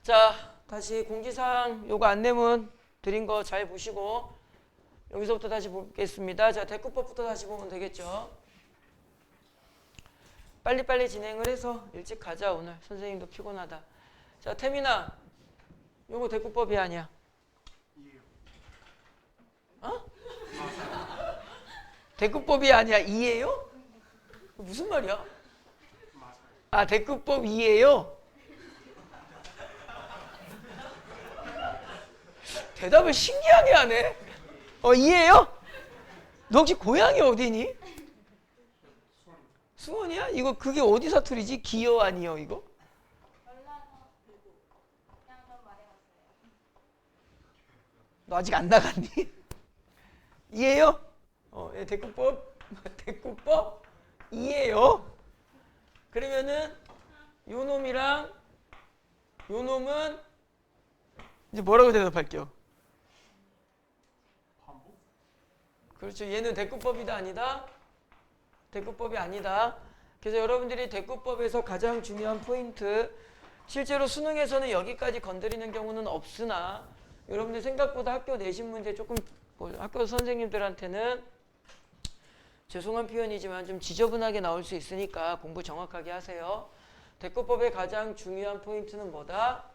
자, 다시 공지사항 요거 안내문 드린 거 잘 보시고 여기서부터 다시 보겠습니다. 자, 대꾸법부터 다시 보면 되겠죠. 빨리빨리 진행을 해서 일찍 가자. 오늘 선생님도 피곤하다. 자, 태민아, 요거 대꾸법이 아니야. 어? 대꾸법이 아니야. 이해요? 무슨 말이야? 아, 대꾸법 이해요? 대답을 신기하게 하네. 이해요? 너 혹시 고향이 어디니? 수원이야? 이거 그게 어디 사투리지? 기어 아니요 이거? 너 아직 안 나갔니? 이해요? 예, 대꾸법 대꾸법 이해요? 그러면은 요 놈이랑 요 놈은 이제 뭐라고 대답할게요? 그렇죠. 얘는 대꾸법이다 아니다? 대꾸법이 아니다. 그래서 여러분들이 대꾸법에서 가장 중요한 포인트, 실제로 수능에서는 여기까지 건드리는 경우는 없으나 여러분들 생각보다 학교 내신 문제 조금 학교 선생님들한테는 죄송한 표현이지만 좀 지저분하게 나올 수 있으니까 공부 정확하게 하세요. 대꾸법의 가장 중요한 포인트는 뭐다?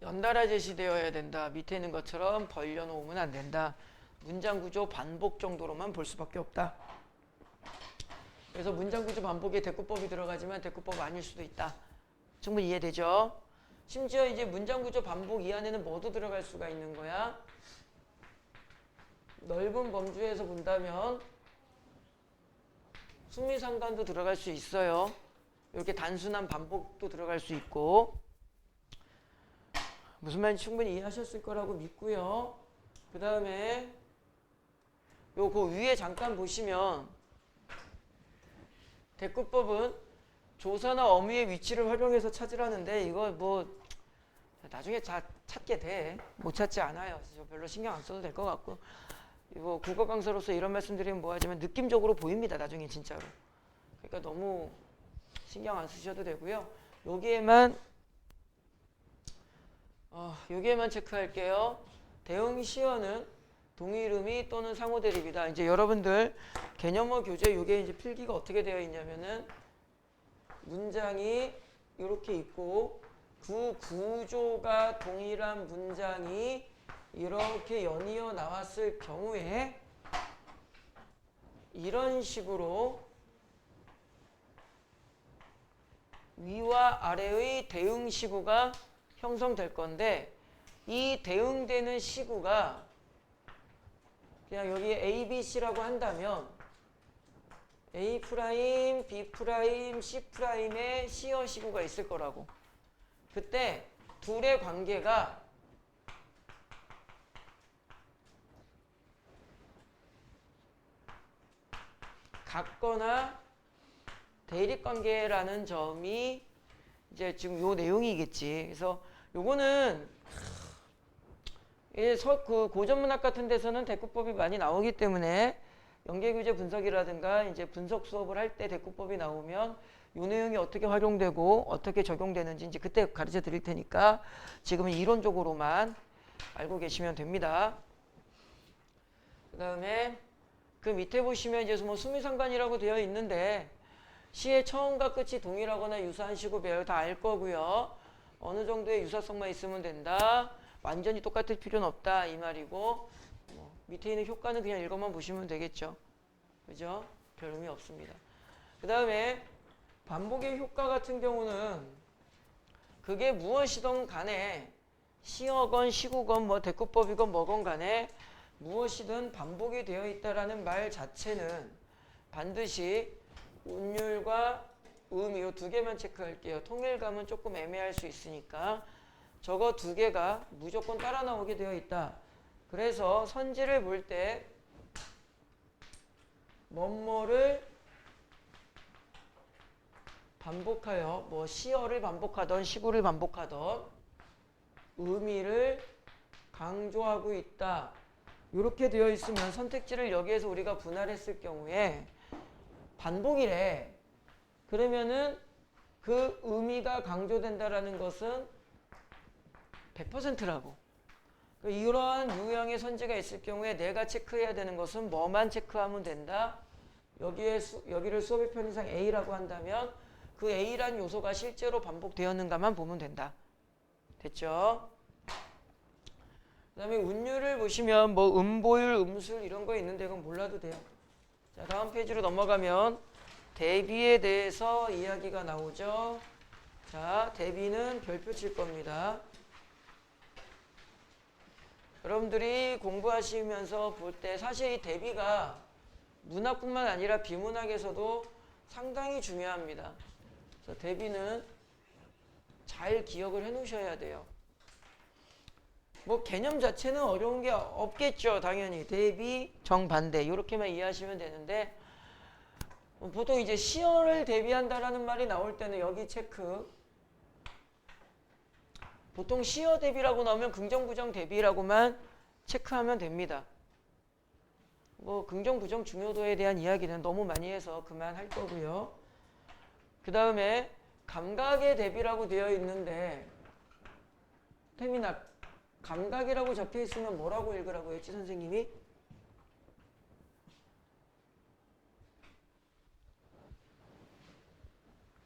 연달아 제시되어야 된다. 밑에 있는 것처럼 벌려놓으면 안 된다. 문장 구조 반복 정도로만 볼 수밖에 없다. 그래서 문장 구조 반복에 대꾸법이 들어가지만 대꾸법 아닐 수도 있다. 충분히 이해되죠? 심지어 이제 문장 구조 반복 이 안에는 뭐도 들어갈 수가 있는 거야? 넓은 범주에서 본다면 수미상관도 들어갈 수 있어요. 이렇게 단순한 반복도 들어갈 수 있고. 무슨 말인지 충분히 이해하셨을 거라고 믿고요. 그 다음에 요거 위에 잠깐 보시면 대꾸법은 조사나 어미의 위치를 활용해서 찾으라는데 이거 뭐 나중에 찾게 돼. 못 찾지 않아요. 별로 신경 안 써도 될 것 같고, 이거 국어 강사로서 이런 말씀드리면 뭐하지만 느낌적으로 보입니다. 나중에 진짜로. 그러니까 너무 신경 안 쓰셔도 되고요. 여기에만 체크할게요. 대응 시어는 동일 의미 또는 상호 대립이다. 이제 여러분들 개념어 교재 요게 이제 필기가 어떻게 되어 있냐면은 문장이 이렇게 있고 그 구조가 동일한 문장이 이렇게 연이어 나왔을 경우에 이런 식으로 위와 아래의 대응 시구가 형성될 건데, 이 대응되는 시구가 그냥 여기 A, B, C라고 한다면 A', B', C'에 C어 시구가 있을 거라고. 그때 둘의 관계가 같거나 대립관계라는 점이 이제 지금 요 내용이겠지. 그래서 요거는 그 고전문학 같은 데서는 대꾸법이 많이 나오기 때문에 연계규제 분석이라든가 이제 분석 수업을 할 때 대꾸법이 나오면 요 내용이 어떻게 활용되고 어떻게 적용되는지 이제 그때 가르쳐 드릴 테니까 지금은 이론적으로만 알고 계시면 됩니다. 그 다음에 그 밑에 보시면 이제 뭐 수미상관이라고 되어 있는데 시의 처음과 끝이 동일하거나 유사한 시고 배열 다 알 거고요. 어느 정도의 유사성만 있으면 된다. 완전히 똑같을 필요는 없다 이 말이고, 밑에 있는 효과는 그냥 읽어만 보시면 되겠죠. 그죠? 별 의미 없습니다. 그 다음에 반복의 효과 같은 경우는 그게 무엇이든 간에 시어건 시구건 뭐 대꾸법이건 뭐건 간에 무엇이든 반복이 되어 있다라는 말 자체는 반드시 운율과 의미 이 두 개만 체크할게요. 통일감은 조금 애매할 수 있으니까 저거 두 개가 무조건 따라 나오게 되어 있다. 그래서 선지를 볼 때 뭐뭐를 반복하여 뭐 시어를 반복하던 시구를 반복하던 의미를 강조하고 있다. 이렇게 되어 있으면 선택지를 여기에서 우리가 분할했을 경우에 반복이래. 그러면은 그 의미가 강조된다라는 것은 100%라고. 이러한 유형의 선지가 있을 경우에 내가 체크해야 되는 것은 뭐만 체크하면 된다. 여기를 수업의 편의상 A라고 한다면 그 A란 요소가 실제로 반복되었는가만 보면 된다. 됐죠? 그 다음에 운율을 보시면 뭐 음보율, 음술 이런 거 있는데 그건 몰라도 돼요. 자, 다음 페이지로 넘어가면 대비에 대해서 이야기가 나오죠. 자, 대비는 별표 칠 겁니다. 여러분들이 공부하시면서 볼 때 사실 이 대비가 문학뿐만 아니라 비문학에서도 상당히 중요합니다. 그래서 대비는 잘 기억을 해 놓으셔야 돼요. 뭐 개념 자체는 어려운 게 없겠죠. 당연히 대비, 정반대 이렇게만 이해하시면 되는데 보통 이제 시어를 대비한다라는 말이 나올 때는 여기 체크. 보통 시어 대비라고 나오면 긍정, 부정 대비라고만 체크하면 됩니다. 뭐 긍정, 부정 중요도에 대한 이야기는 너무 많이 해서 그만할 거고요. 그 다음에 감각의 대비라고 되어 있는데 태민아, 감각이라고 적혀 있으면 뭐라고 읽으라고 했지 선생님이?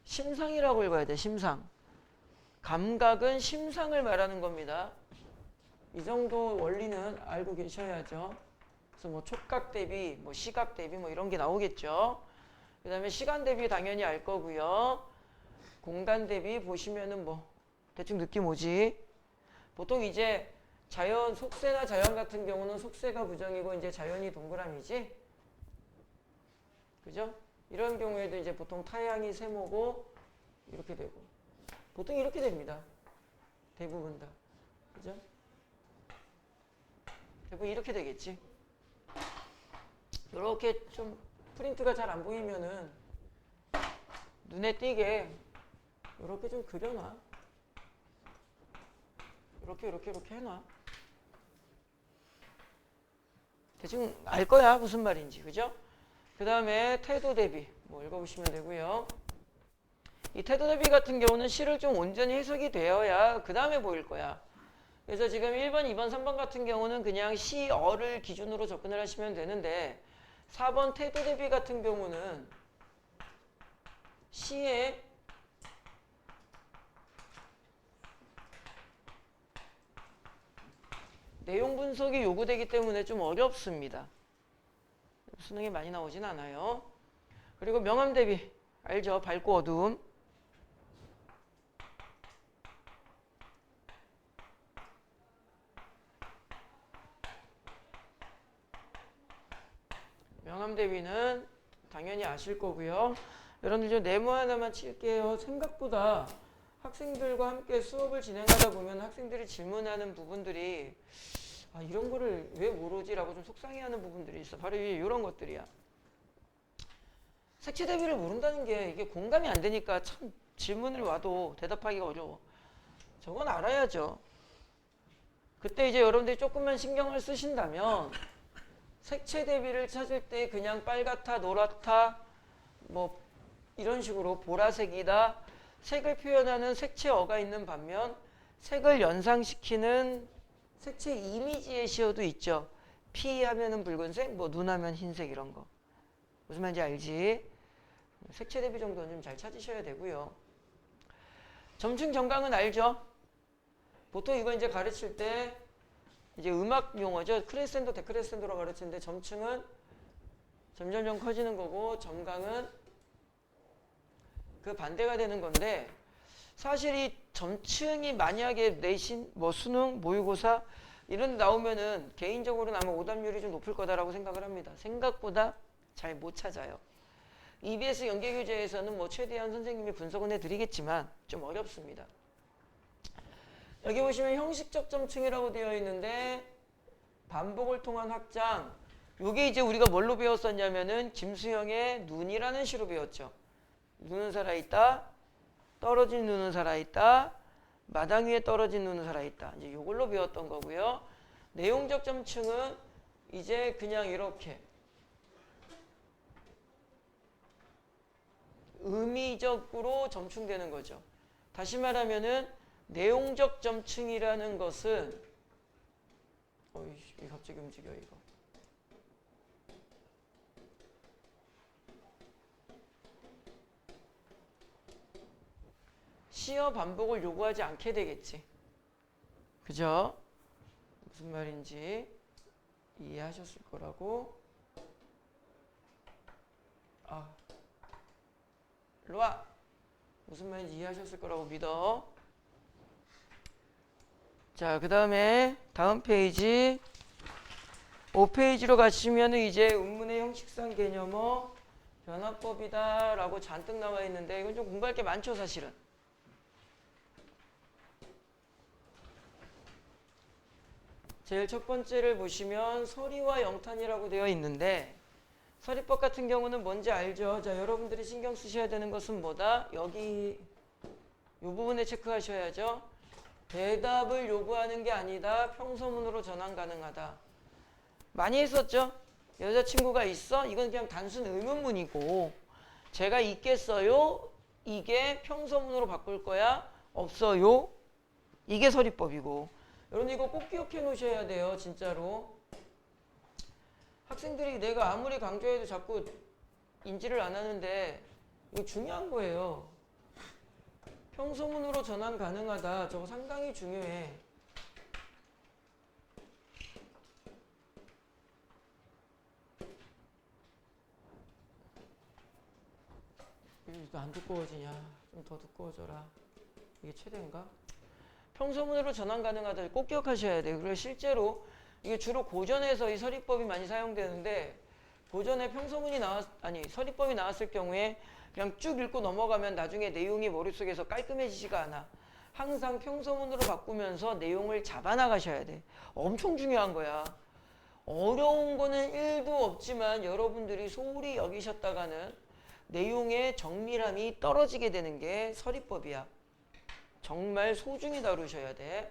심상이라고 읽어야 돼. 심상. 감각은 심상을 말하는 겁니다. 이 정도 원리는 알고 계셔야죠. 그래서 뭐 촉각 대비, 뭐 시각 대비 뭐 이런 게 나오겠죠. 그 다음에 시간 대비 당연히 알 거고요. 공간 대비 보시면은 뭐 대충 느낌 오지. 보통 이제 자연, 속세나 자연 같은 경우는 속세가 부정이고 이제 자연이 동그라미지. 그죠? 이런 경우에도 이제 보통 타양이 세모고 이렇게 되고 보통 이렇게 됩니다. 대부분 다. 그죠? 대부분 이렇게 되겠지. 이렇게 좀 프린트가 잘 안 보이면은 눈에 띄게 이렇게 좀 그려놔. 이렇게 해놔. 대충 알 거야 무슨 말인지. 그죠? 그 다음에 태도 대비 뭐 읽어보시면 되고요. 이 태도 대비 같은 경우는 시를 좀 온전히 해석이 되어야 그 다음에 보일 거야. 그래서 지금 1번, 2번, 3번 같은 경우는 그냥 시어를 기준으로 접근을 하시면 되는데 4번 태도 대비 같은 경우는 시에 내용 분석이 요구되기 때문에 좀 어렵습니다. 수능에 많이 나오진 않아요. 그리고 명암 대비 알죠? 밝고 어두움. 명암 대비는 당연히 아실 거고요. 여러분들 좀 네모 하나만 칠게요. 생각보다 학생들과 함께 수업을 진행하다 보면 학생들이 질문하는 부분들이 아, 이런 거를 왜 모르지라고 좀 속상해하는 부분들이 있어. 바로 이런 것들이야. 색채 대비를 모른다는 게 이게 공감이 안 되니까 참 질문을 와도 대답하기가 어려워. 저건 알아야죠. 그때 이제 여러분들이 조금만 신경을 쓰신다면 색채 대비를 찾을 때 그냥 빨갛다, 노랗다, 뭐 이런 식으로 보라색이다, 색을 표현하는 색채어가 있는 반면 색을 연상시키는 색채 이미지의 시어도 있죠. 피 하면은 붉은색, 뭐 눈 하면 흰색 이런 거. 무슨 말인지 알지? 색채 대비 정도는 좀 잘 찾으셔야 되고요. 점층 정강은 알죠? 보통 이거 이제 가르칠 때 이제 음악 용어죠. 크레센도, 데크레센도로 가르치는데 점층은 점점점 커지는 거고 점강은 그 반대가 되는 건데 사실 이 점층이 만약에 내신, 뭐 수능, 모의고사 이런 데 나오면은 개인적으로는 아마 오답률이 좀 높을 거다라고 생각을 합니다. 생각보다 잘 못 찾아요. EBS 연계교재에서는 뭐 최대한 선생님이 분석은 해드리겠지만 좀 어렵습니다. 여기 보시면 형식적 점층이라고 되어 있는데 반복을 통한 확장. 이게 이제 우리가 뭘로 배웠었냐면은 김수영의 눈이라는 시로 배웠죠. 눈은 살아있다. 떨어진 눈은 살아있다. 마당 위에 떨어진 눈은 살아있다. 이제 이걸로 배웠던 거고요. 내용적 점층은 이제 그냥 이렇게 의미적으로 점충되는 거죠. 다시 말하면은 내용적 점층이라는 것은 이게 갑자기 움직여 이거. 시어 반복을 요구하지 않게 되겠지. 그죠? 무슨 말인지 이해하셨을 거라고. 일로 와. 무슨 말인지 이해하셨을 거라고 믿어. 자, 그 다음에 다음 페이지 5페이지로 가시면 이제 운문의 형식상 개념어 변화법이다 라고 잔뜩 나와 있는데 이건 좀 공부할 게 많죠 사실은. 제일 첫 번째를 보시면 서리와 영탄이라고 되어 있는데 서리법 같은 경우는 뭔지 알죠? 자, 여러분들이 신경 쓰셔야 되는 것은 뭐다? 여기 이 부분에 체크하셔야죠. 대답을 요구하는 게 아니다. 평서문으로 전환 가능하다. 많이 했었죠? 여자친구가 있어? 이건 그냥 단순 의문문이고 제가 있겠어요? 이게 평서문으로 바꿀 거야? 없어요? 이게 서리법이고 여러분 이거 꼭 기억해 놓으셔야 돼요. 진짜로. 학생들이 내가 아무리 강조해도 자꾸 인지를 안 하는데 이거 중요한 거예요. 평소문으로 전환 가능하다. 저거 상당히 중요해. 이거 안 두꺼워지냐? 좀 더 두꺼워져라. 이게 최대인가? 평소문으로 전환 가능하다. 꼭 기억하셔야 돼요. 그리고 실제로 이게 주로 고전에서 이 서리법이 많이 사용되는데 고전에 서리법이 나왔을 경우에 그냥 쭉 읽고 넘어가면 나중에 내용이 머릿속에서 깔끔해지지가 않아. 항상 평소문으로 바꾸면서 내용을 잡아나가셔야 돼. 엄청 중요한 거야. 어려운 거는 1도 없지만 여러분들이 소홀히 여기셨다가는 내용의 정밀함이 떨어지게 되는 게 서리법이야. 정말 소중히 다루셔야 돼.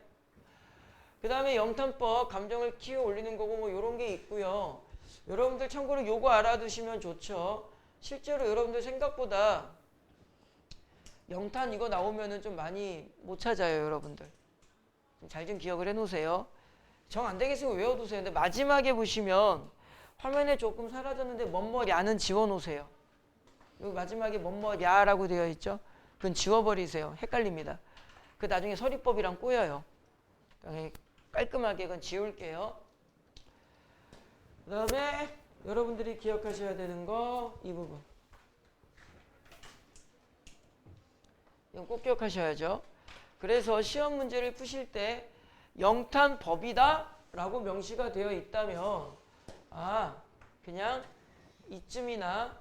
그 다음에 영탄법, 감정을 키워 올리는 거고 뭐 이런 게 있고요. 여러분들 참고로 요거 알아두시면 좋죠. 실제로 여러분들 생각보다 영탄 이거 나오면은 좀 많이 못 찾아요, 여러분들. 잘 좀 기억을 해 놓으세요. 정 안 되겠으면 외워두세요. 근데 마지막에 보시면 화면에 조금 사라졌는데 뭐뭐야는 지워 놓으세요. 여기 마지막에 뭐뭐야라고 되어 있죠? 그건 지워버리세요. 헷갈립니다. 그 나중에 서리법이랑 꼬여요. 깔끔하게 그건 지울게요. 그 다음에 여러분들이 기억하셔야 되는 거 이 부분. 이건 꼭 기억하셔야죠. 그래서 시험 문제를 푸실 때 영탄법이다 라고 명시가 되어 있다면 그냥 이쯤이나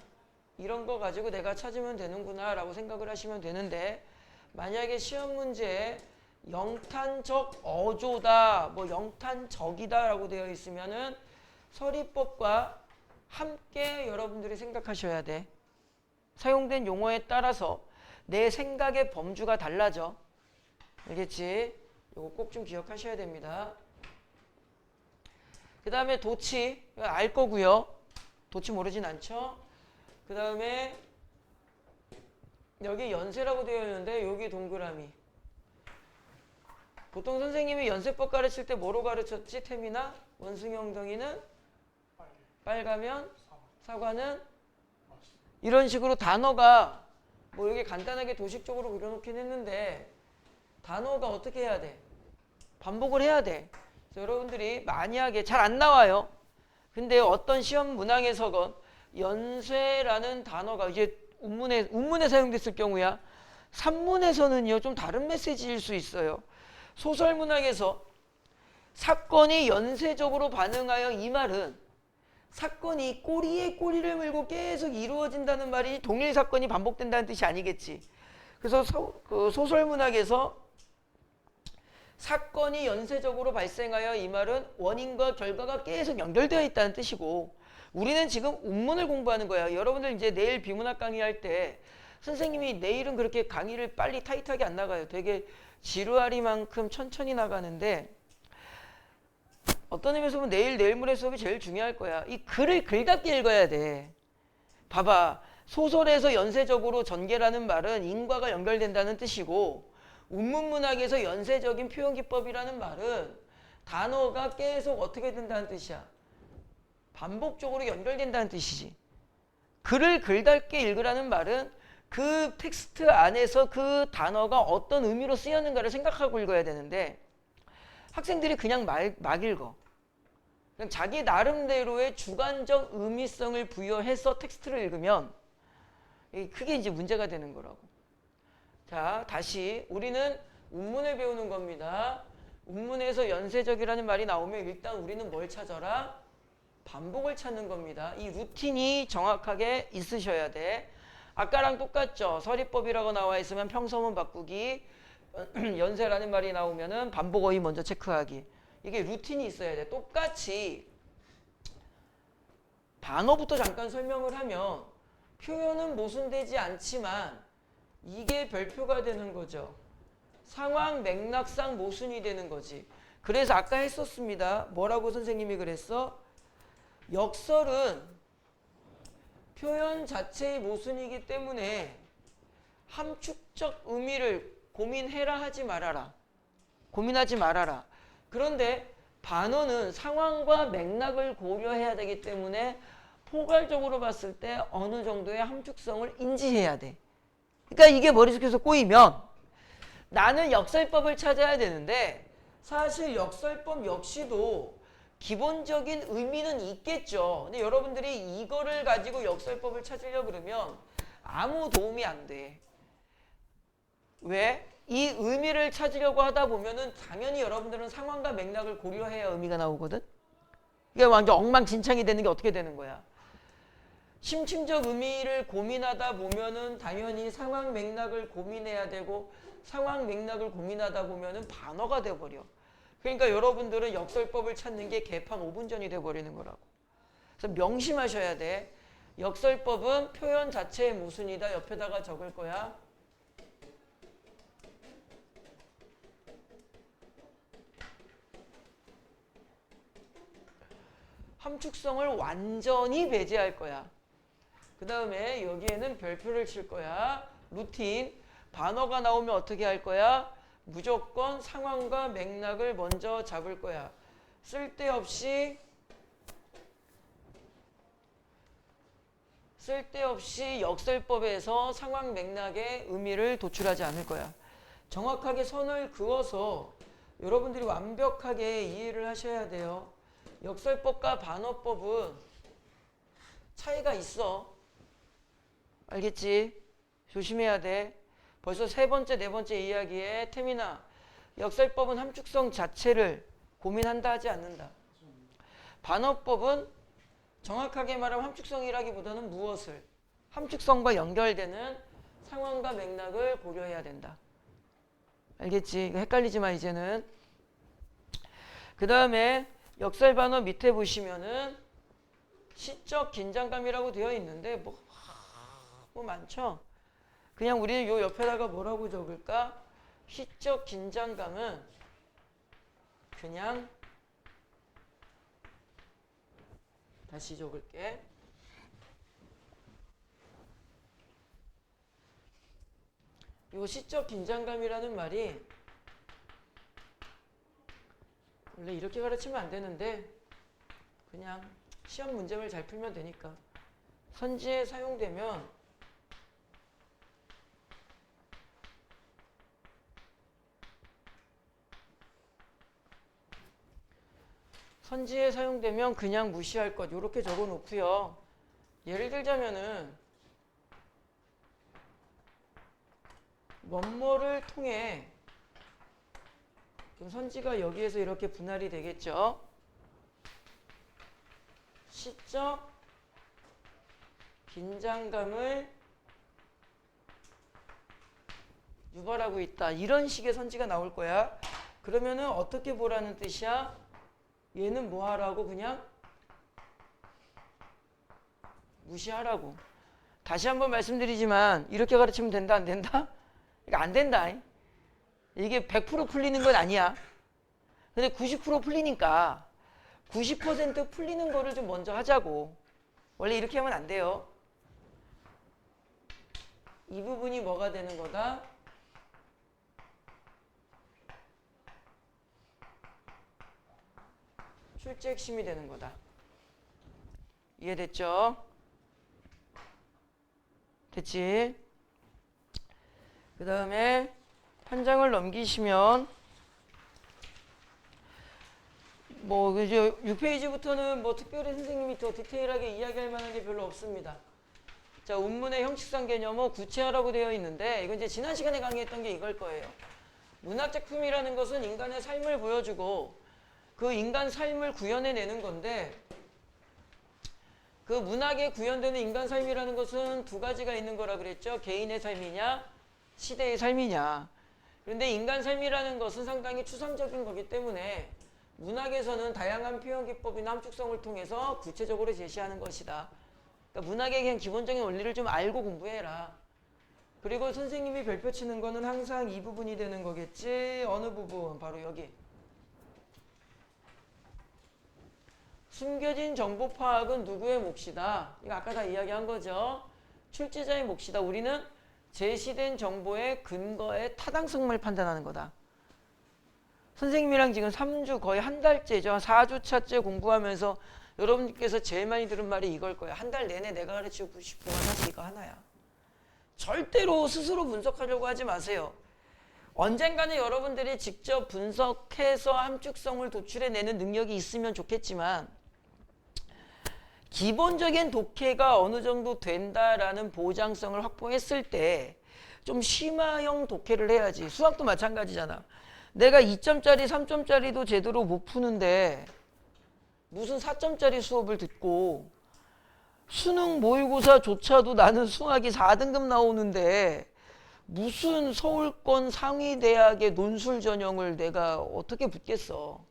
이런 거 가지고 내가 찾으면 되는구나 라고 생각을 하시면 되는데 만약에 시험 문제에 영탄적 어조다, 뭐 영탄적이다 라고 되어 있으면은 서리법과 함께 여러분들이 생각하셔야 돼. 사용된 용어에 따라서 내 생각의 범주가 달라져. 알겠지? 이거 꼭 좀 기억하셔야 됩니다. 그 다음에 도치, 알 거고요. 도치 모르진 않죠? 그 다음에 여기 연세라고 되어 있는데 여기 동그라미. 보통 선생님이 연세법 가르칠 때 뭐로 가르쳤지? 태민아? 원숭이엉덩이는 빨가면 사과는 이런 식으로 단어가 뭐 여기 간단하게 도식적으로 그려놓긴 했는데 단어가 어떻게 해야 돼? 반복을 해야 돼. 그래서 여러분들이 만약에 잘 안 나와요. 근데 어떤 시험 문항에서건 연쇄라는 단어가 이제 운문에 사용됐을 경우야. 산문에서는요 좀 다른 메시지일 수 있어요. 소설 문학에서 사건이 연쇄적으로 반응하여 이 말은 사건이 꼬리에 꼬리를 물고 계속 이루어진다는 말이 동일 사건이 반복된다는 뜻이 아니겠지. 그래서 소설 문학에서 사건이 연쇄적으로 발생하여 이 말은 원인과 결과가 계속 연결되어 있다는 뜻이고 우리는 지금 운문을 공부하는 거야. 여러분들 이제 내일 비문학 강의할 때 선생님이 내일은 그렇게 강의를 빨리 타이트하게 안 나가요. 되게 지루하리만큼 천천히 나가는데 어떤 의미에서 보면 내일 내일모레 수업이 제일 중요할 거야. 이 글을 글답게 읽어야 돼. 봐봐. 소설에서 연쇄적으로 전개라는 말은 인과가 연결된다는 뜻이고 운문문학에서 연쇄적인 표현기법이라는 말은 단어가 계속 어떻게 된다는 뜻이야. 반복적으로 연결된다는 뜻이지. 글을 글답게 읽으라는 말은 그 텍스트 안에서 그 단어가 어떤 의미로 쓰였는가를 생각하고 읽어야 되는데 학생들이 그냥 막 읽어. 그냥 자기 나름대로의 주관적 의미성을 부여해서 텍스트를 읽으면 그게 이제 문제가 되는 거라고. 자, 다시 우리는 운문을 배우는 겁니다. 운문에서 연쇄적이라는 말이 나오면 일단 우리는 뭘 찾아라? 반복을 찾는 겁니다. 이 루틴이 정확하게 있으셔야 돼. 아까랑 똑같죠. 서리법이라고 나와 있으면 평서문 바꾸기, 연쇄라는 말이 나오면은 반복어휘 먼저 체크하기. 이게 루틴이 있어야 돼. 똑같이 반어부터 잠깐 설명을 하면 표현은 모순되지 않지만 이게 별표가 되는 거죠. 상황 맥락상 모순이 되는 거지. 그래서 아까 했었습니다. 뭐라고 선생님이 그랬어? 역설은 표현 자체의 모순이기 때문에 함축적 의미를 고민해라 하지 말아라. 고민하지 말아라. 그런데 반어는 상황과 맥락을 고려해야 되기 때문에 포괄적으로 봤을 때 어느 정도의 함축성을 인지해야 돼. 그러니까 이게 머릿속에서 꼬이면 나는 역설법을 찾아야 되는데 사실 역설법 역시도 기본적인 의미는 있겠죠. 근데 여러분들이 이거를 가지고 역설법을 찾으려고 그러면 아무 도움이 안 돼. 왜? 이 의미를 찾으려고 하다 보면은 당연히 여러분들은 상황과 맥락을 고려해야 의미가 나오거든. 이게 완전 엉망진창이 되는 게 어떻게 되는 거야? 심층적 의미를 고민하다 보면은 당연히 상황 맥락을 고민해야 되고 상황 맥락을 고민하다 보면은 반어가 돼버려. 그러니까 여러분들은 역설법을 찾는 게 개판 5분 전이 돼버리는 거라고. 그래서 명심하셔야 돼. 역설법은 표현 자체의 모순이다. 옆에다가 적을 거야. 함축성을 완전히 배제할 거야. 그 다음에 여기에는 별표를 칠 거야. 루틴. 반어가 나오면 어떻게 할 거야? 무조건 상황과 맥락을 먼저 잡을 거야. 쓸데없이 역설법에서 상황 맥락의 의미를 도출하지 않을 거야. 정확하게 선을 그어서 여러분들이 완벽하게 이해를 하셔야 돼요. 역설법과 반어법은 차이가 있어. 알겠지? 조심해야 돼. 벌써 세 번째, 네 번째 이야기에 태민아, 역설법은 함축성 자체를 고민한다 하지 않는다. 반어법은 정확하게 말하면 함축성이라기보다는 무엇을? 함축성과 연결되는 상황과 맥락을 고려해야 된다. 알겠지? 이거 헷갈리지 마 이제는. 그 다음에 역설 반어 밑에 보시면은 시적 긴장감이라고 되어 있는데 뭐 많죠? 그냥 우리는 요 옆에다가 뭐라고 적을까? 시적 긴장감은 그냥 다시 적을게. 요 시적 긴장감이라는 말이 원래 이렇게 가르치면 안 되는데 그냥 시험 문제를 잘 풀면 되니까 선지에 사용되면 그냥 무시할 것 이렇게 적어 놓고요. 예를 들자면은 뭐뭐를 통해 그럼 선지가 여기에서 이렇게 분할이 되겠죠. 시적 긴장감을 유발하고 있다. 이런 식의 선지가 나올 거야. 그러면은 어떻게 보라는 뜻이야? 얘는 뭐 하라고? 그냥 무시하라고. 다시 한번 말씀드리지만 이렇게 가르치면 된다 안 된다? 이거 안 된다. 이게 100% 풀리는 건 아니야. 근데 90% 풀리니까 90% 풀리는 거를 좀 먼저 하자고. 원래 이렇게 하면 안 돼요. 이 부분이 뭐가 되는 거다? 출제 핵심이 되는 거다. 이해됐죠? 됐지? 그 다음에 한 장을 넘기시면 뭐 이제 6페이지부터는 뭐 특별히 선생님이 더 디테일하게 이야기할 만한 게 별로 없습니다. 자, 운문의 형식상 개념은 구체화라고 되어 있는데 이건 이제 지난 시간에 강의했던 게 이걸 거예요. 문학작품이라는 것은 인간의 삶을 보여주고 그 인간 삶을 구현해내는 건데 그 문학에 구현되는 인간 삶이라는 것은 두 가지가 있는 거라 그랬죠. 개인의 삶이냐 시대의 삶이냐. 그런데 인간 삶이라는 것은 상당히 추상적인 거기 때문에 문학에서는 다양한 표현 기법이나 함축성을 통해서 구체적으로 제시하는 것이다. 그러니까 문학의 그냥 기본적인 원리를 좀 알고 공부해라. 그리고 선생님이 별표 치는 거는 항상 이 부분이 되는 거겠지. 어느 부분? 바로 여기. 숨겨진 정보 파악은 누구의 몫이다. 이거 아까 다 이야기한 거죠. 출제자의 몫이다. 우리는 제시된 정보의 근거의 타당성을 판단하는 거다. 선생님이랑 지금 3주 거의 한 달째죠. 4주차째 공부하면서 여러분께서 제일 많이 들은 말이 이걸 거예요. 한 달 내내 내가 가르치고 싶은 건 사실 이거 하나야. 절대로 스스로 분석하려고 하지 마세요. 언젠가는 여러분들이 직접 분석해서 함축성을 도출해내는 능력이 있으면 좋겠지만 기본적인 독해가 어느 정도 된다라는 보장성을 확보했을 때 좀 심화형 독해를 해야지. 수학도 마찬가지잖아. 내가 2점짜리, 3점짜리도 제대로 못 푸는데 무슨 4점짜리 수업을 듣고 수능 모의고사조차도 나는 수학이 4등급 나오는데 무슨 서울권 상위대학의 논술 전형을 내가 어떻게 붙겠어.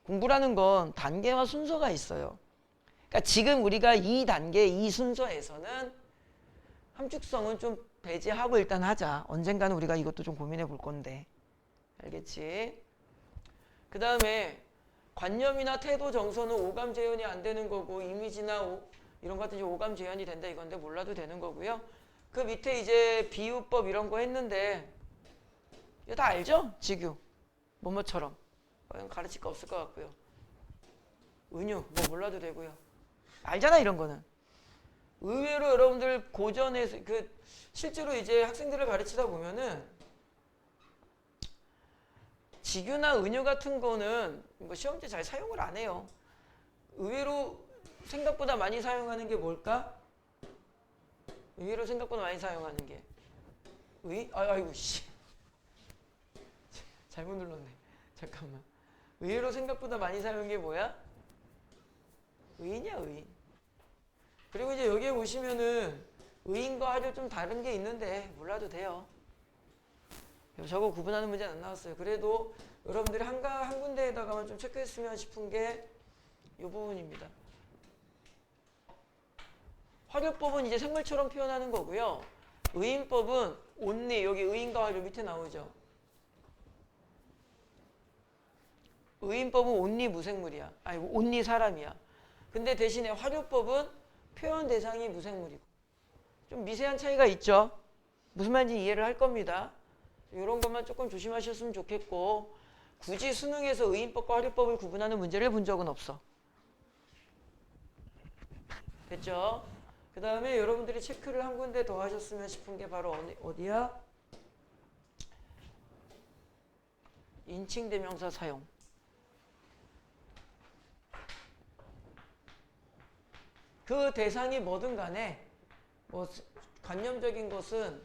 공부라는 건 단계와 순서가 있어요. 그러니까 지금 우리가 이 단계, 이 순서에서는 함축성은 좀 배제하고 일단 하자. 언젠가는 우리가 이것도 좀 고민해 볼 건데. 알겠지? 그 다음에 관념이나 태도 정서는 오감 재현이 안 되는 거고 이미지나 이런 것 같은 오감 재현이 된다 이건데 몰라도 되는 거고요. 그 밑에 이제 비유법 이런 거 했는데 이거 다 알죠? 직유 뭐뭐처럼 가르칠 거 없을 것 같고요. 은유 뭐 몰라도 되고요. 알잖아 이런 거는. 의외로 여러분들 고전에서 실제로 이제 학생들을 가르치다 보면은 직유나 은유 같은 거는 뭐 시험때 잘 사용을 안 해요. 의외로 생각보다 많이 사용하는 게 뭘까? 의외로 생각보다 많이 사용하는 게 아이고 씨 잘못 눌렀네. 잠깐만. 의외로 생각보다 많이 사용한 게 뭐야? 의인이야 의인. 그리고 이제 여기에 보시면은 의인과 하류 좀 다른 게 있는데 몰라도 돼요. 저거 구분하는 문제는 안 나왔어요. 그래도 여러분들이 한 군데에다가만 좀 체크했으면 싶은 게 이 부분입니다. 화류법은 이제 생물처럼 표현하는 거고요. 의인법은 온리, 여기 의인과 화류 밑에 나오죠. 의인법은 온리 무생물이야. 아니 온리 사람이야. 근데 대신에 화류법은 표현 대상이 무생물이고 좀 미세한 차이가 있죠. 무슨 말인지 이해를 할 겁니다. 이런 것만 조금 조심하셨으면 좋겠고 굳이 수능에서 의인법과 화류법을 구분하는 문제를 본 적은 없어. 됐죠? 그 다음에 여러분들이 체크를 한 군데 더 하셨으면 싶은 게 바로 어디야? 인칭대명사 사용. 그 대상이 뭐든 간에 뭐 관념적인 것은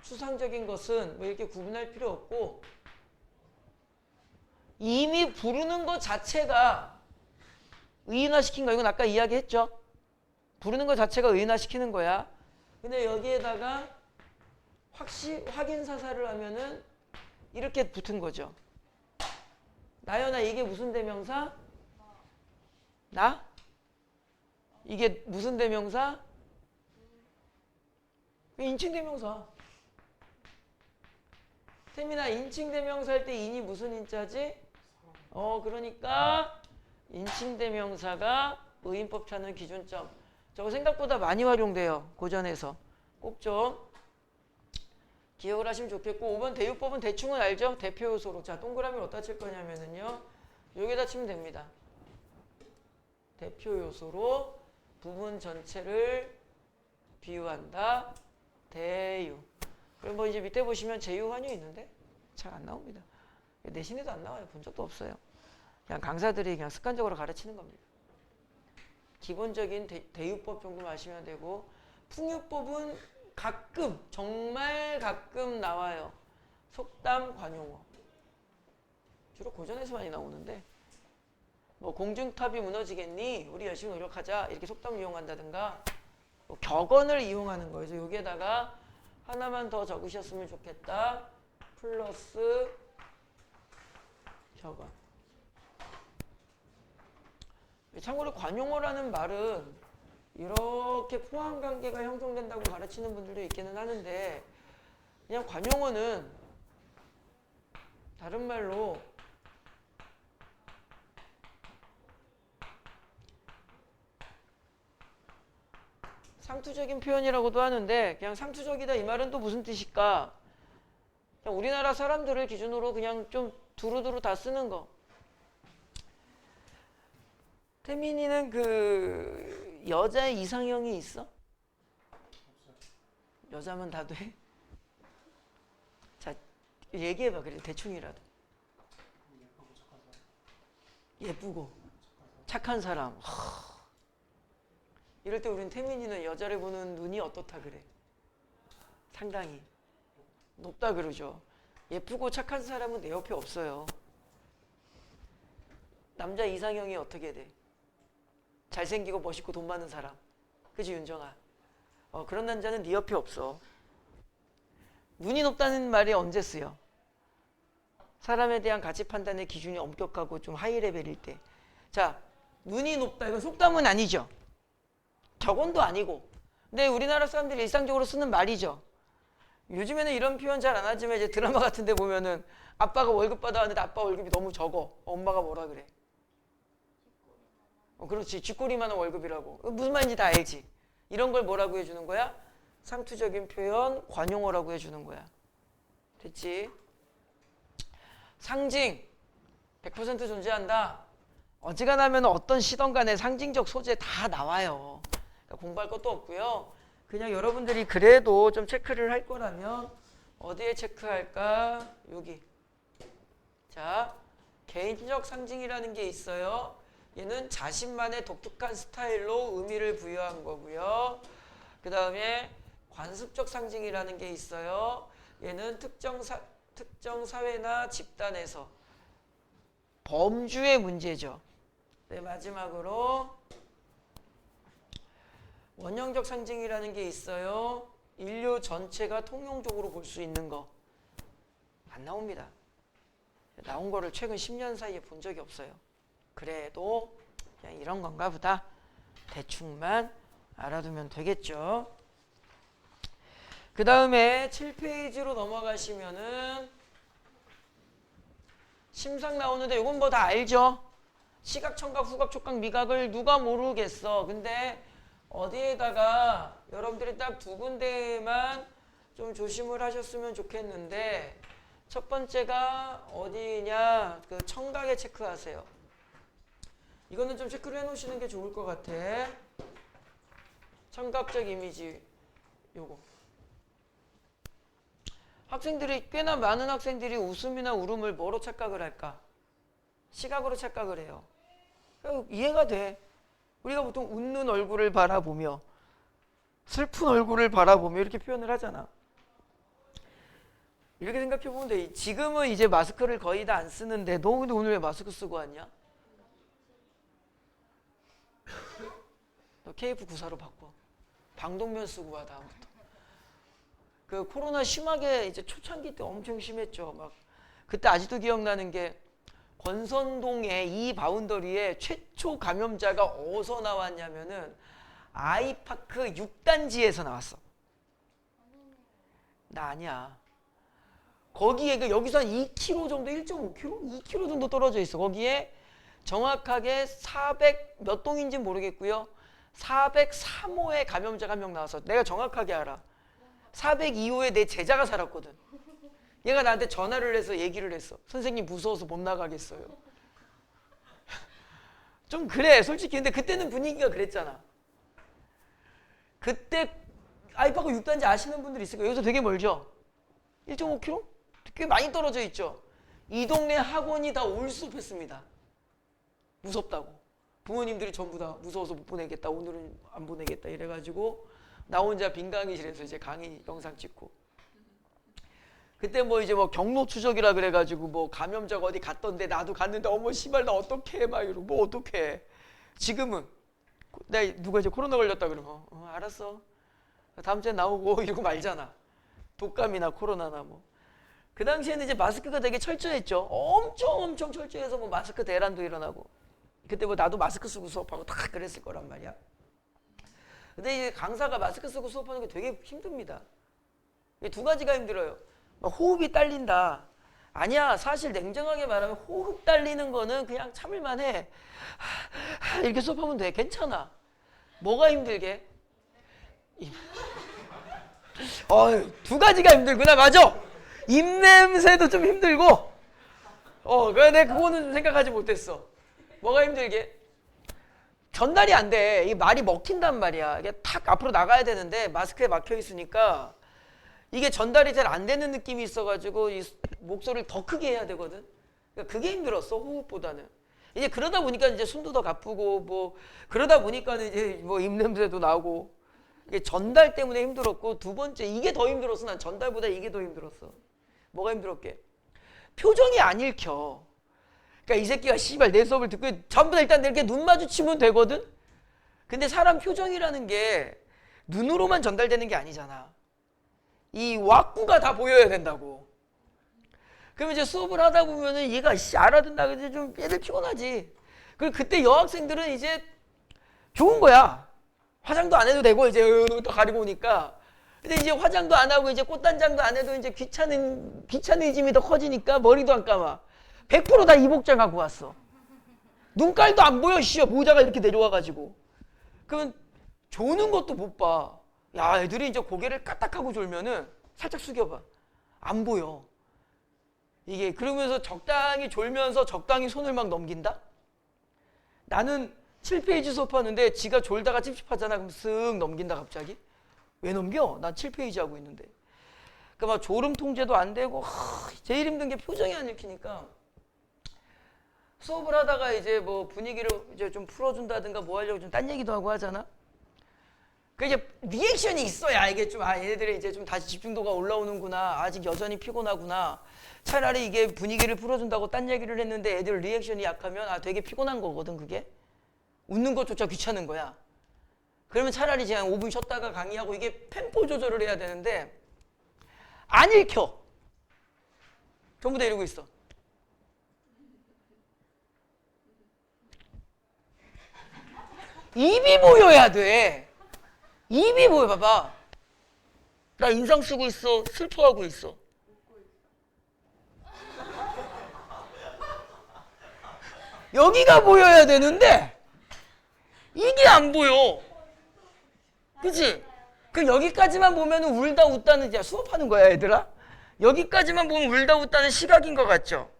추상적인 것은 뭐 이렇게 구분할 필요 없고 이미 부르는 것 자체가 의인화시킨 거. 이건 아까 이야기했죠. 부르는 것 자체가 의인화시키는 거야. 근데 여기에다가 확인 사살을 하면은 이렇게 붙은 거죠. 나연아 이게 무슨 대명사? 나? 이게 무슨 대명사? 인칭대명사. 태민아 인칭대명사 할 때 인이 무슨 인자지? 그러니까 인칭대명사가 의인법 찾는 기준점. 저거 생각보다 많이 활용돼요. 고전에서. 꼭 좀 기억을 하시면 좋겠고 5번 대유법은 대충은 알죠? 대표 요소로. 자, 동그라미를 어디다 칠 거냐면은요. 여기다 치면 됩니다. 대표 요소로 부분 전체를 비유한다. 대유. 그럼 뭐 이제 밑에 보시면 제유환유 있는데 잘 안 나옵니다. 내신에도 안 나와요. 본 적도 없어요. 그냥 강사들이 그냥 습관적으로 가르치는 겁니다. 기본적인 대유법 정도 아시면 되고 풍유법은 가끔 정말 가끔 나와요. 속담 관용어. 주로 고전에서 많이 나오는데 뭐 공중탑이 무너지겠니? 우리 열심히 노력하자. 이렇게 속담을 이용한다든가 뭐 격언을 이용하는 거예요. 그래서 여기에다가 하나만 더 적으셨으면 좋겠다. 플러스 격언. 참고로 관용어라는 말은 이렇게 포함관계가 형성된다고 가르치는 분들도 있기는 하는데 그냥 관용어는 다른 말로 상투적인 표현이라고도 하는데 그냥 상투적이다 이 말은 또 무슨 뜻일까? 그냥 우리나라 사람들을 기준으로 그냥 좀 두루두루 다 쓰는 거. 태민이는 그 여자의 이상형이 있어? 여자면 다 돼? 자, 얘기해봐. 그래 대충이라도. 예쁘고 착한 사람. 이럴 때 우린 태민이는 여자를 보는 눈이 어떻다 그래? 상당히 높다 그러죠. 예쁘고 착한 사람은 내 옆에 없어요. 남자 이상형이 어떻게 돼? 잘생기고 멋있고 돈 많은 사람. 그치 윤정아? 그런 남자는 네 옆에 없어. 눈이 높다는 말이 언제 쓰여? 사람에 대한 가치 판단의 기준이 엄격하고 좀 하이 레벨일 때. 자, 눈이 높다. 이건 속담은 아니죠. 격언도 아니고. 근데 우리나라 사람들이 일상적으로 쓰는 말이죠. 요즘에는 이런 표현 잘 안 하지만 이제 드라마 같은 데 보면은 아빠가 월급 받아왔는데 아빠 월급이 너무 적어. 엄마가 뭐라 그래? 그렇지. 쥐꼬리만한 월급이라고. 무슨 말인지 다 알지. 이런 걸 뭐라고 해주는 거야? 상투적인 표현, 관용어라고 해주는 거야. 됐지? 상징 100% 존재한다. 어지간하면 어떤 시던 간에 상징적 소재 다 나와요. 그러니까 공부할 것도 없고요. 그냥 여러분들이 그래도 좀 체크를 할 거라면 어디에 체크할까? 여기. 자, 개인적 상징이라는 게 있어요. 얘는 자신만의 독특한 스타일로 의미를 부여한 거고요. 그 다음에 관습적 상징이라는 게 있어요. 얘는 특정 사회나 집단에서 범주의 문제죠. 네, 마지막으로 원형적 상징이라는 게 있어요. 인류 전체가 통용적으로 볼 수 있는 거. 안 나옵니다. 나온 거를 최근 10년 사이에 본 적이 없어요. 그래도 그냥 이런 건가 보다. 대충만 알아두면 되겠죠. 그 다음에 7페이지로 넘어가시면은 심상 나오는데 이건 뭐 다 알죠? 시각, 청각, 후각, 촉각, 미각을 누가 모르겠어. 근데 어디에다가 여러분들이 딱 두 군데만 좀 조심을 하셨으면 좋겠는데 첫 번째가 어디냐? 그 청각에 체크하세요. 이거는 좀 체크를 해놓으시는 게 좋을 것 같아. 청각적 이미지 요거. 학생들이 꽤나 많은 학생들이 웃음이나 울음을 뭐로 착각을 할까? 시각으로 착각을 해요. 이해가 돼. 우리가 보통 웃는 얼굴을 바라보며 슬픈 얼굴을 바라보며 이렇게 표현을 하잖아. 이렇게 생각해 보면 돼. 지금은 이제 마스크를 거의 다 안 쓰는데 너 근데 오늘 왜 마스크 쓰고 왔냐? 너 KF94로 바꿔. 방독면 쓰고 와 다음부터. 그 코로나 심하게 이제 초창기 때 엄청 심했죠. 막 그때 아직도 기억나는 게 권선동의 이 바운더리에 최초 감염자가 어디서 나왔냐면은 아이파크 6단지에서 나왔어. 나 아니야. 거기에 여기서 한 2km 정도, 1.5km? 2km 정도 떨어져 있어. 거기에 정확하게 400 몇 동인지는 모르겠고요. 403호의 감염자가 한 명 나와서 내가 정확하게 알아. 402호에 내 제자가 살았거든. 얘가 나한테 전화를 해서 얘기를 했어. 선생님 무서워서 못 나가겠어요. 좀 그래 솔직히. 근데 그때는 분위기가 그랬잖아. 그때 아이파고 6단지 아시는 분들 있을 거예요. 여기서 되게 멀죠? 1.5km? 꽤 많이 떨어져 있죠? 이 동네 학원이 다 올수업했습니다. 무섭다고. 부모님들이 전부 다 무서워서 못 보내겠다, 오늘은 안 보내겠다 이래가지고 나 혼자 빈 강의실에서 이제 강의 영상 찍고. 그때 뭐 이제 뭐 경로 추적이라 그래가지고 뭐 감염자가 어디 갔던데 나도 갔는데 어머 씨발 나 어떡해 막 이러고 뭐 어떡해. 지금은 나 누가 이제 코로나 걸렸다 그러면 알았어 다음 주에 나오고 이러고 말잖아. 독감이나 코로나나 뭐. 그 당시에는 이제 마스크가 되게 철저했죠. 엄청 철저해서 뭐 마스크 대란도 일어나고. 그때 뭐 나도 마스크 쓰고 수업하고 다 그랬을 거란 말이야. 근데 이제 강사가 마스크 쓰고 수업하는 게 되게 힘듭니다. 두 가지가 힘들어요. 막 호흡이 딸린다. 아니야, 사실 냉정하게 말하면 호흡 딸리는 거는 그냥 참을만 해. 이렇게 수업하면 돼. 괜찮아. 뭐가 힘들게? 두 가지가 힘들구나. 맞아. 입냄새도 좀 힘들고. 근데 그거는 좀 생각하지 못했어. 뭐가 힘들게? 전달이 안 돼. 이 말이 먹힌단 말이야. 이게 탁 앞으로 나가야 되는데 마스크에 막혀 있으니까 이게 전달이 잘 안 되는 느낌이 있어가지고 이 목소리를 더 크게 해야 되거든. 그러니까 그게 힘들었어, 호흡보다는. 이제 그러다 보니까 이제 숨도 더 가쁘고 뭐 그러다 보니까는 이제 뭐 입냄새도 나고. 이게 전달 때문에 힘들었고, 두 번째 이게 더 힘들었어. 난 전달보다 이게 더 힘들었어. 뭐가 힘들었게? 표정이 안 읽혀. 그러니까 이 새끼가 씨발 내 수업을 듣고 전부 다 일단 이렇게 눈 마주치면 되거든. 근데 사람 표정이라는 게 눈으로만 전달되는 게 아니잖아. 이 왁구가 다 보여야 된다고. 그럼 이제 수업을 하다 보면은 얘가 알아듣나 근데 좀 애들 피곤하지. 그리고 그때 여학생들은 이제 좋은 거야. 화장도 안 해도 되고 이제 또 가리고 오니까. 근데 이제 화장도 안 하고 이제 꽃단장도 안 해도 이제 귀차니즘이 더 커지니까 머리도 안 감아. 100% 다 이복장 하고 왔어. 눈깔도 안 보여, 모자가 이렇게 내려와가지고. 그러면 조는 것도 못 봐. 야, 애들이 이제 고개를 까딱하고 졸면은 살짝 숙여봐. 안 보여. 이게 그러면서 적당히 졸면서 적당히 손을 막 넘긴다? 나는 7페이지 수업하는데 지가 졸다가 찝찝하잖아. 그럼 쓱 넘긴다 갑자기. 왜 넘겨? 난 7페이지 하고 있는데. 그러니까 막 졸음 통제도 안 되고 제일 힘든 게 표정이 안 읽히니까 수업을 하다가 이제 뭐 분위기를 이제 좀 풀어준다든가 뭐 하려고 좀 딴 얘기도 하고 하잖아. 그 이제 리액션이 있어야 이게 좀 얘네들이 이제 좀 다시 집중도가 올라오는구나. 아직 여전히 피곤하구나. 차라리 이게 분위기를 풀어준다고 딴 얘기를 했는데 애들 리액션이 약하면 되게 피곤한 거거든 그게. 웃는 것조차 귀찮은 거야. 그러면 차라리 그냥 5분 쉬었다가 강의하고 이게 템포 조절을 해야 되는데 안 읽혀. 전부 다 이러고 있어. 입이 보여야 돼. 입이 보여. 봐봐. 나 인상 쓰고 있어. 슬퍼하고 있어. 여기가 보여야 되는데 이게 안 보여. 그치? 그 여기까지만 보면 울다 웃다는 수업하는 거야 얘들아. 여기까지만 보면 울다 웃다는 시각인 것 같죠?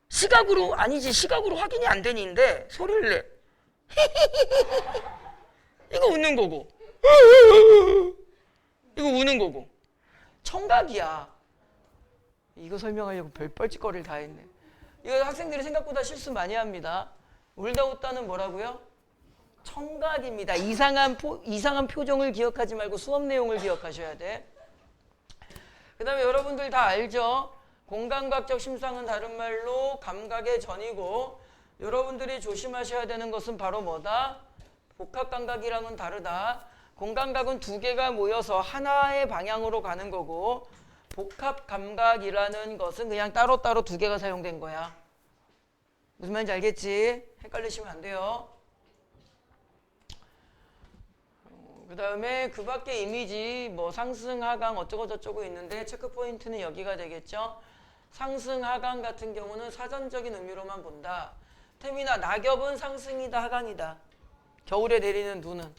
시각으로 아니지. 시각으로 확인이 안 되는데 소리를 내. 이거 웃는 거고 이거 우는 거고. 청각이야. 이거 설명하려고 별 뻘짓거리를 다 했네. 이거 학생들이 생각보다 실수 많이 합니다. 울다 웃다는 뭐라고요? 청각입니다. 이상한 표정을 기억하지 말고 수업 내용을 기억하셔야 돼. 그 다음에 여러분들 다 알죠? 공감각적 심상은 다른 말로 감각의 전이고, 여러분들이 조심하셔야 되는 것은 바로 뭐다? 복합감각이랑은 다르다. 공감각은 두 개가 모여서 하나의 방향으로 가는 거고, 복합감각이라는 것은 그냥 따로따로 두 개가 사용된 거야. 무슨 말인지 알겠지? 헷갈리시면 안 돼요. 그 다음에 그 밖에 이미지 뭐 상승 하강 어쩌고 저쩌고 있는데 체크 포인트는 여기가 되겠죠. 상승 하강 같은 경우는 사전적인 의미로만 본다. 태민아, 낙엽은 상승이다 하강이다. 겨울에 내리는 눈은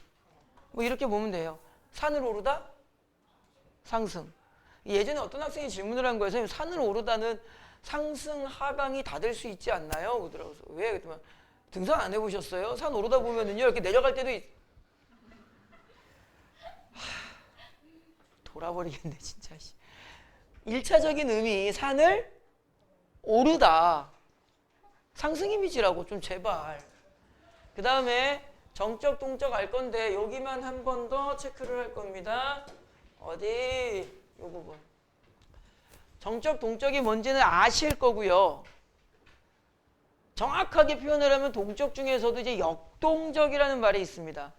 뭐 이렇게 보면 돼요. 산을 오르다? 상승. 예전에 어떤 학생이 질문을 한 거예요. 선생님, 산을 오르다는 상승 하강이 다 될 수 있지 않나요? 그러더라고요. 왜? 그랬더니 등산 안 해보셨어요? 산 오르다 보면은요 이렇게 내려갈 때도 돌아버리겠네 진짜. 1차적인 의미, 산을 오르다. 상승 이미지라고 좀 제발. 그 다음에 정적, 동적 알 건데 여기만 한 번 더 체크를 할 겁니다. 어디? 요 부분. 정적, 동적이 뭔지는 아실 거고요. 정확하게 표현을 하면 동적 중에서도 이제 역동적이라는 말이 있습니다.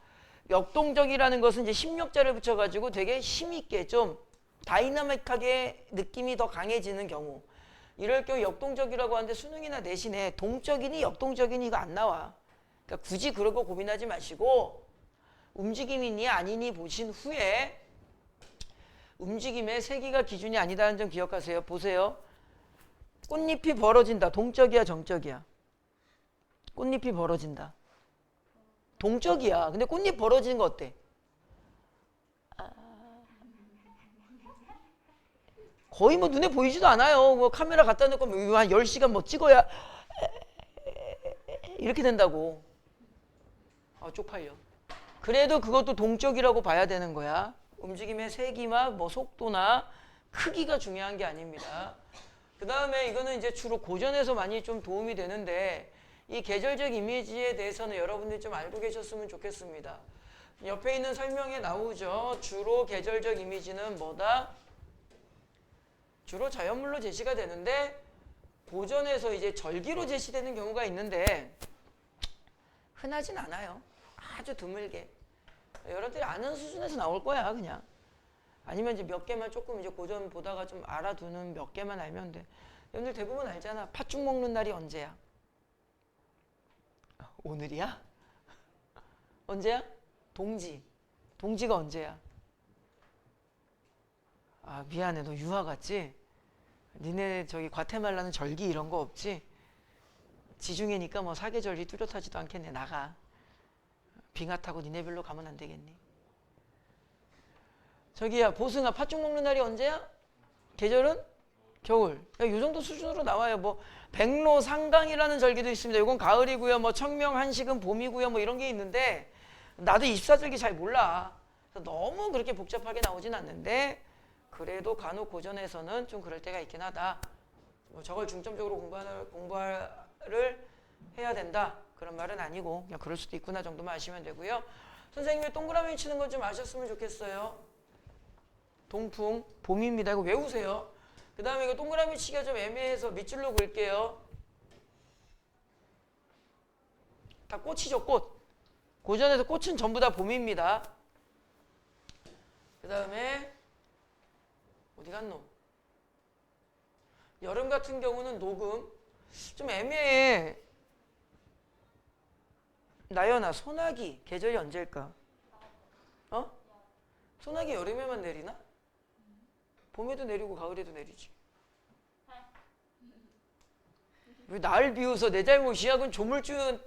역동적이라는 것은 이제 심력자를 붙여가지고 되게 힘있게 좀 다이나믹하게 느낌이 더 강해지는 경우. 이럴 경우 역동적이라고 하는데 수능이나 내신에 동적이니 역동적이니 이거 안 나와. 그러니까 굳이 그런 거 고민하지 마시고 움직임이니 아니니 보신 후에 움직임의 세기가 기준이 아니다는 점 기억하세요. 보세요. 꽃잎이 벌어진다. 동적이야 정적이야? 꽃잎이 벌어진다. 동적이야. 근데 꽃잎 벌어지는 거 어때? 거의 뭐 눈에 보이지도 않아요. 뭐 카메라 갖다 놓고 한 10시간 뭐 찍어야 이렇게 된다고. 쪽팔려. 그래도 그것도 동적이라고 봐야 되는 거야. 움직임의 세기나 뭐 속도나 크기가 중요한 게 아닙니다. 그 다음에 이거는 이제 주로 고전에서 많이 좀 도움이 되는데 이 계절적 이미지에 대해서는 여러분들이 좀 알고 계셨으면 좋겠습니다. 옆에 있는 설명에 나오죠. 주로 계절적 이미지는 뭐다? 주로 자연물로 제시가 되는데 고전에서 이제 절기로 제시되는 경우가 있는데 흔하진 않아요. 아주 드물게. 여러분들이 아는 수준에서 나올 거야 그냥. 아니면 이제 몇 개만 조금 이제 고전 보다가 좀 알아두는 몇 개만 알면 돼. 여러분들 대부분 알잖아. 팥죽 먹는 날이 언제야? 오늘이야? 언제야? 동지. 동지가 언제야? 미안해. 너 유아 같지? 니네 저기 과테말라는 절기 이런 거 없지? 지중해니까 뭐 사계절이 뚜렷하지도 않겠네. 나가. 빙하 타고 니네별로 가면 안 되겠니? 저기야 보승아 팥죽 먹는 날이 언제야? 계절은? 겨울. 이 정도 수준으로 나와요. 뭐 백로 상강이라는 절기도 있습니다. 이건 가을이고요. 뭐 청명 한식은 봄이고요. 뭐 이런 게 있는데 나도 24절기 잘 몰라. 그래서 너무 그렇게 복잡하게 나오진 않는데 그래도 간혹 고전에서는 좀 그럴 때가 있긴 하다. 뭐 저걸 중점적으로 공부를 해야 된다. 그런 말은 아니고 그냥 그럴 수도 있구나 정도만 아시면 되고요. 선생님이 동그라미 치는 건 좀 아셨으면 좋겠어요. 동풍, 봄입니다. 이거 외우세요. 그 다음에 이거 동그라미 치기가 좀 애매해서 밑줄로 그을게요. 다 꽃이죠, 꽃. 고전에서 꽃은 전부 다 봄입니다. 그 다음에 어디 갔노? 여름 같은 경우는 녹음. 좀 애매해. 나연아, 소나기 계절이 언제일까? 소나기 여름에만 내리나? 봄에도 내리고 가을에도 내리지. 왜 날 비웃어? 내 잘못이야? 그건 조물주는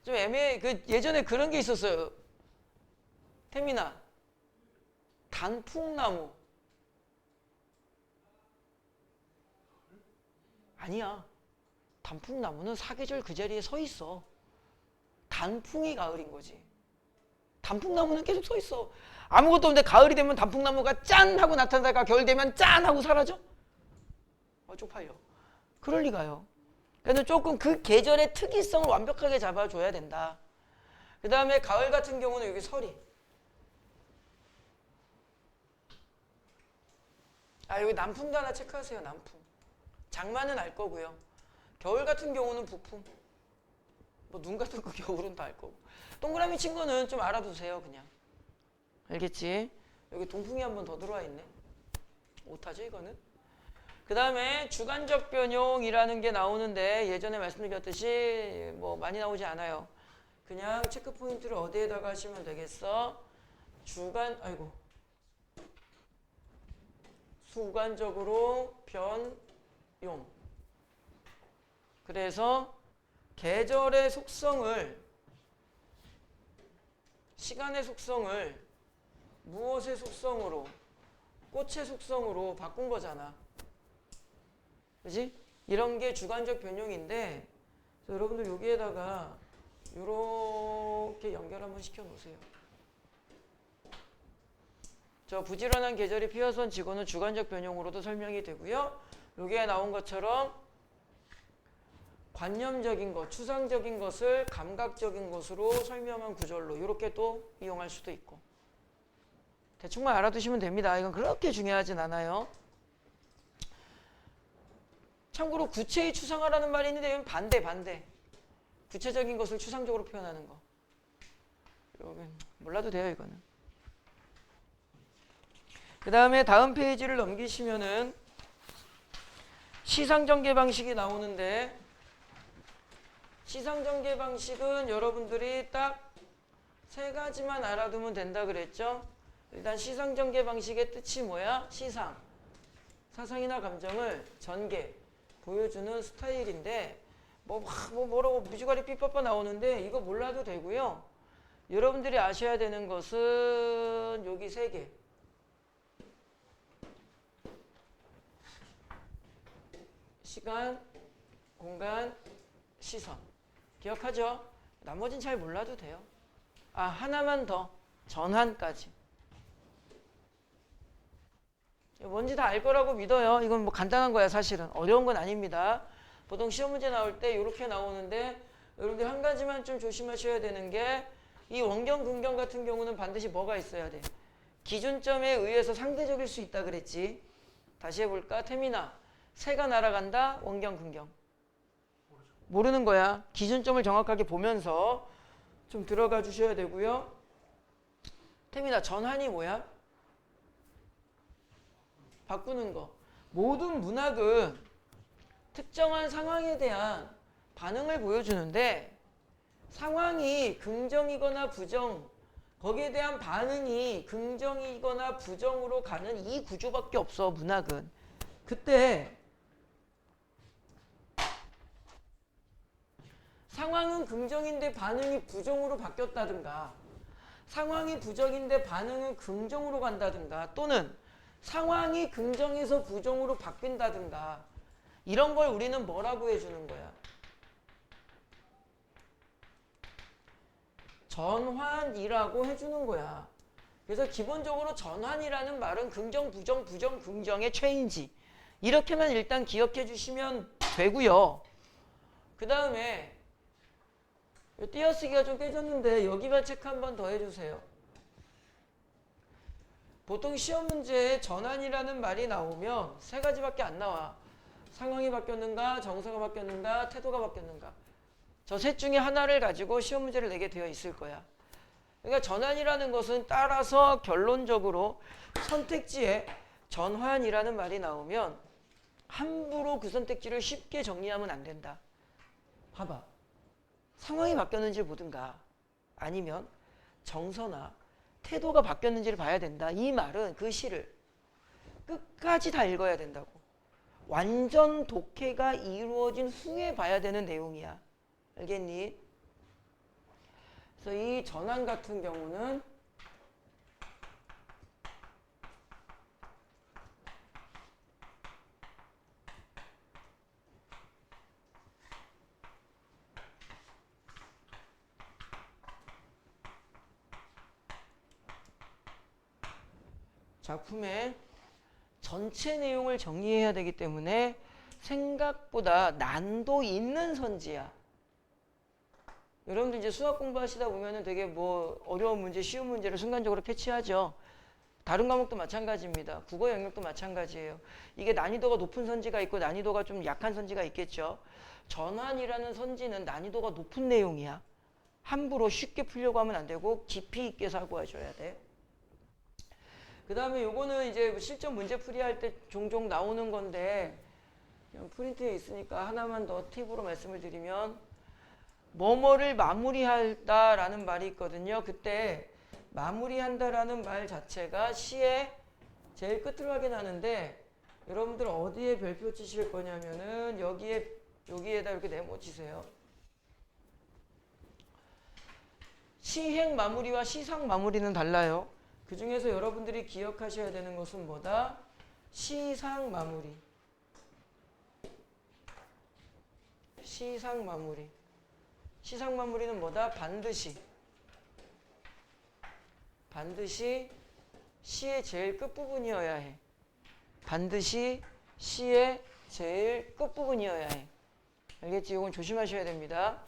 좀 애매해. 그 예전에 그런 게 있었어요. 태민아, 단풍나무. 아니야. 단풍나무는 사계절 그 자리에 서 있어. 단풍이 가을인 거지. 단풍나무는 계속 서 있어. 아무것도 없는데 가을이 되면 단풍나무가 짠 하고 나타나다가 겨울 되면 짠 하고 사라져? 쪽팔려. 그럴 리가요. 그래서 조금 그 계절의 특이성을 완벽하게 잡아줘야 된다. 그 다음에 가을 같은 경우는 여기 설이. 여기 남풍도 하나 체크하세요. 남풍. 장마는 알 거고요. 겨울 같은 경우는 북풍. 뭐 눈 같은 거 겨울은 다 알 거고. 동그라미 친 거는 좀 알아두세요. 그냥. 알겠지? 여기 동풍이 한 번 더 들어와 있네. 못하죠 이거는? 그 다음에 주관적 변용이라는 게 나오는데 예전에 말씀드렸듯이 뭐 많이 나오지 않아요. 그냥 체크 포인트를 어디에다가 하시면 되겠어? 주관적으로 변용. 그래서 계절의 속성을, 시간의 속성을 무엇의 속성으로? 꽃의 속성으로 바꾼 거잖아. 그지? 이런 게 주관적 변용인데 여러분들 여기에다가 이렇게 연결 한번 시켜 놓으세요. 저 부지런한 계절이 피어선 지구는 주관적 변용으로도 설명이 되고요. 여기에 나온 것처럼 관념적인 것, 추상적인 것을 감각적인 것으로 설명한 구절로 이렇게 또 이용할 수도 있고. 대충만 알아두시면 됩니다. 이건 그렇게 중요하진 않아요. 참고로 구체의 추상화라는 말이 있는데 이건 반대. 구체적인 것을 추상적으로 표현하는 거. 여긴 몰라도 돼요, 이거는. 그 다음에 다음 페이지를 넘기시면은 시상전개 방식이 나오는데 시상전개 방식은 여러분들이 딱 세 가지만 알아두면 된다 그랬죠? 일단 시상전개 방식의 뜻이 뭐야? 시상. 사상이나 감정을 전개, 보여주는 스타일인데 뭐라고 무지가리 삐빠빠 나오는데 이거 몰라도 되고요. 여러분들이 아셔야 되는 것은 여기 세 개. 시간, 공간, 시선. 기억하죠? 나머진 잘 몰라도 돼요. 하나만 더. 전환까지. 뭔지 다 알 거라고 믿어요. 이건 뭐 간단한 거야, 사실은. 어려운 건 아닙니다. 보통 시험 문제 나올 때 이렇게 나오는데 여러분들 한 가지만 좀 조심하셔야 되는 게 이 원경, 근경 같은 경우는 반드시 뭐가 있어야 돼? 기준점에 의해서 상대적일 수 있다 그랬지. 다시 해볼까? 태민아, 새가 날아간다? 원경, 근경? 모르는 거야. 기준점을 정확하게 보면서 좀 들어가 주셔야 되고요. 태민아, 전환이 뭐야? 바꾸는 거. 모든 문학은 특정한 상황에 대한 반응을 보여주는데 상황이 긍정이거나 부정, 거기에 대한 반응이 긍정이거나 부정으로 가는 이 구조밖에 없어, 문학은. 그때 상황은 긍정인데 반응이 부정으로 바뀌었다든가 상황이 부정인데 반응은 긍정으로 간다든가 또는 상황이 긍정에서 부정으로 바뀐다든가 이런 걸 우리는 뭐라고 해주는 거야? 전환이라고 해주는 거야. 그래서 기본적으로 전환이라는 말은 긍정, 부정, 부정, 긍정의 체인지 이렇게만 일단 기억해 주시면 되고요. 그 다음에 띄어쓰기가 좀 깨졌는데 여기만 체크 한 번 더 해주세요. 보통 시험 문제에 전환이라는 말이 나오면 세 가지밖에 안 나와. 상황이 바뀌었는가, 정서가 바뀌었는가, 태도가 바뀌었는가. 저 셋 중에 하나를 가지고 시험 문제를 내게 되어 있을 거야. 그러니까 전환이라는 것은 따라서 결론적으로 선택지에 전환이라는 말이 나오면 함부로 그 선택지를 쉽게 정리하면 안 된다. 봐봐. 상황이 바뀌었는지 보든가 아니면 정서나 태도가 바뀌었는지를 봐야 된다. 이 말은 그 시를 끝까지 다 읽어야 된다고. 완전 독해가 이루어진 후에 봐야 되는 내용이야. 알겠니? 그래서 이 전환 같은 경우는 작품의 전체 내용을 정리해야 되기 때문에 생각보다 난도 있는 선지야. 여러분들 이제 수학 공부하시다 보면은 되게 뭐 어려운 문제, 쉬운 문제를 순간적으로 캐치하죠. 다른 과목도 마찬가지입니다. 국어 영역도 마찬가지예요. 이게 난이도가 높은 선지가 있고 난이도가 좀 약한 선지가 있겠죠. 전환이라는 선지는 난이도가 높은 내용이야. 함부로 쉽게 풀려고 하면 안 되고 깊이 있게 사고해줘야 돼. 그 다음에 요거는 이제 실전 문제 풀이할 때 종종 나오는 건데 그냥 프린트에 있으니까 하나만 더 팁으로 말씀을 드리면 뭐뭐를 마무리한다라는 말이 있거든요. 그때 마무리한다라는 말 자체가 시의 제일 끝으로 확인하는데 여러분들 어디에 별표 치실 거냐면은 여기에다 이렇게 네모 치세요. 시행 마무리와 시상 마무리는 달라요. 그 중에서 여러분들이 기억하셔야 되는 것은 뭐다? 시상 마무리. 시상 마무리. 시상 마무리는 뭐다? 반드시 시의 제일 끝부분이어야 해. 반드시 시의 제일 끝부분이어야 해. 알겠지? 이건 조심하셔야 됩니다.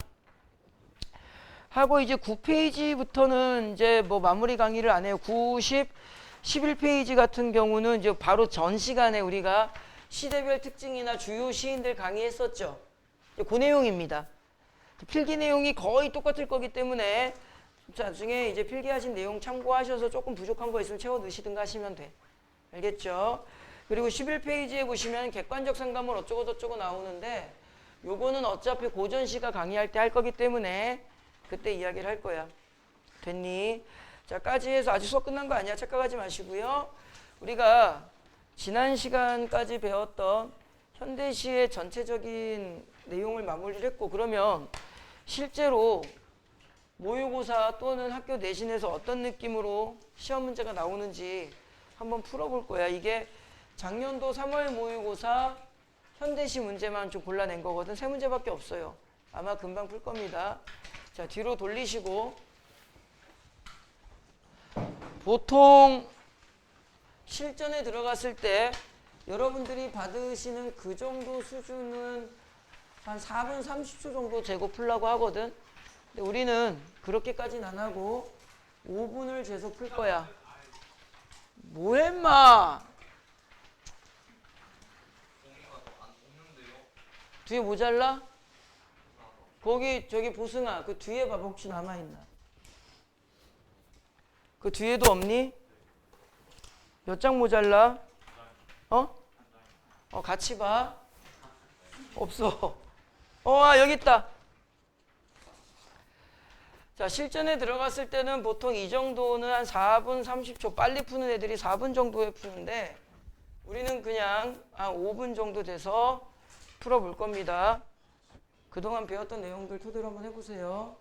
하고 이제 9페이지부터는 이제 뭐 마무리 강의를 안 해요. 11페이지 같은 경우는 이제 바로 전 시간에 우리가 시대별 특징이나 주요 시인들 강의했었죠. 그 내용입니다. 필기 내용이 거의 똑같을 거기 때문에 나중에 이제 필기하신 내용 참고하셔서 조금 부족한 거 있으면 채워 넣으시든가 하시면 돼. 알겠죠? 그리고 11페이지에 보시면 객관적 상담을 어쩌고 저쩌고 나오는데 요거는 어차피 고전시가 강의할 때 할 거기 때문에 그때 이야기를 할 거야. 됐니? 자, 까지 해서 아직 수업 끝난 거 아니야. 착각하지 마시고요. 우리가 지난 시간까지 배웠던 현대시의 전체적인 내용을 마무리를 했고, 그러면 실제로 모의고사 또는 학교 내신에서 어떤 느낌으로 시험 문제가 나오는지 한번 풀어볼 거야. 이게 작년도 3월 모의고사 현대시 문제만 좀 골라낸 거거든. 3문제밖에 없어요. 아마 금방 풀 겁니다. 자, 뒤로 돌리시고, 보통 실전에 들어갔을 때 여러분들이 받으시는 그 정도 수준은 한 4분 30초 정도 재고 풀라고 하거든. 근데 우리는 그렇게까지는 안 하고 5분을 재서 풀 거야. 뭐해 인마. 뒤에 모자라? 거기 저기 보승아, 그 뒤에 봐봐. 혹시 남아있나? 그 뒤에도 없니? 몇 장 모자라? 같이 봐. 없어. 여기 있다. 자, 실전에 들어갔을 때는 보통 이 정도는 한 4분 30초, 빨리 푸는 애들이 4분 정도에 푸는데 우리는 그냥 한 5분 정도 돼서 풀어볼 겁니다. 그동안 배웠던 내용들 토대로 한번 해보세요.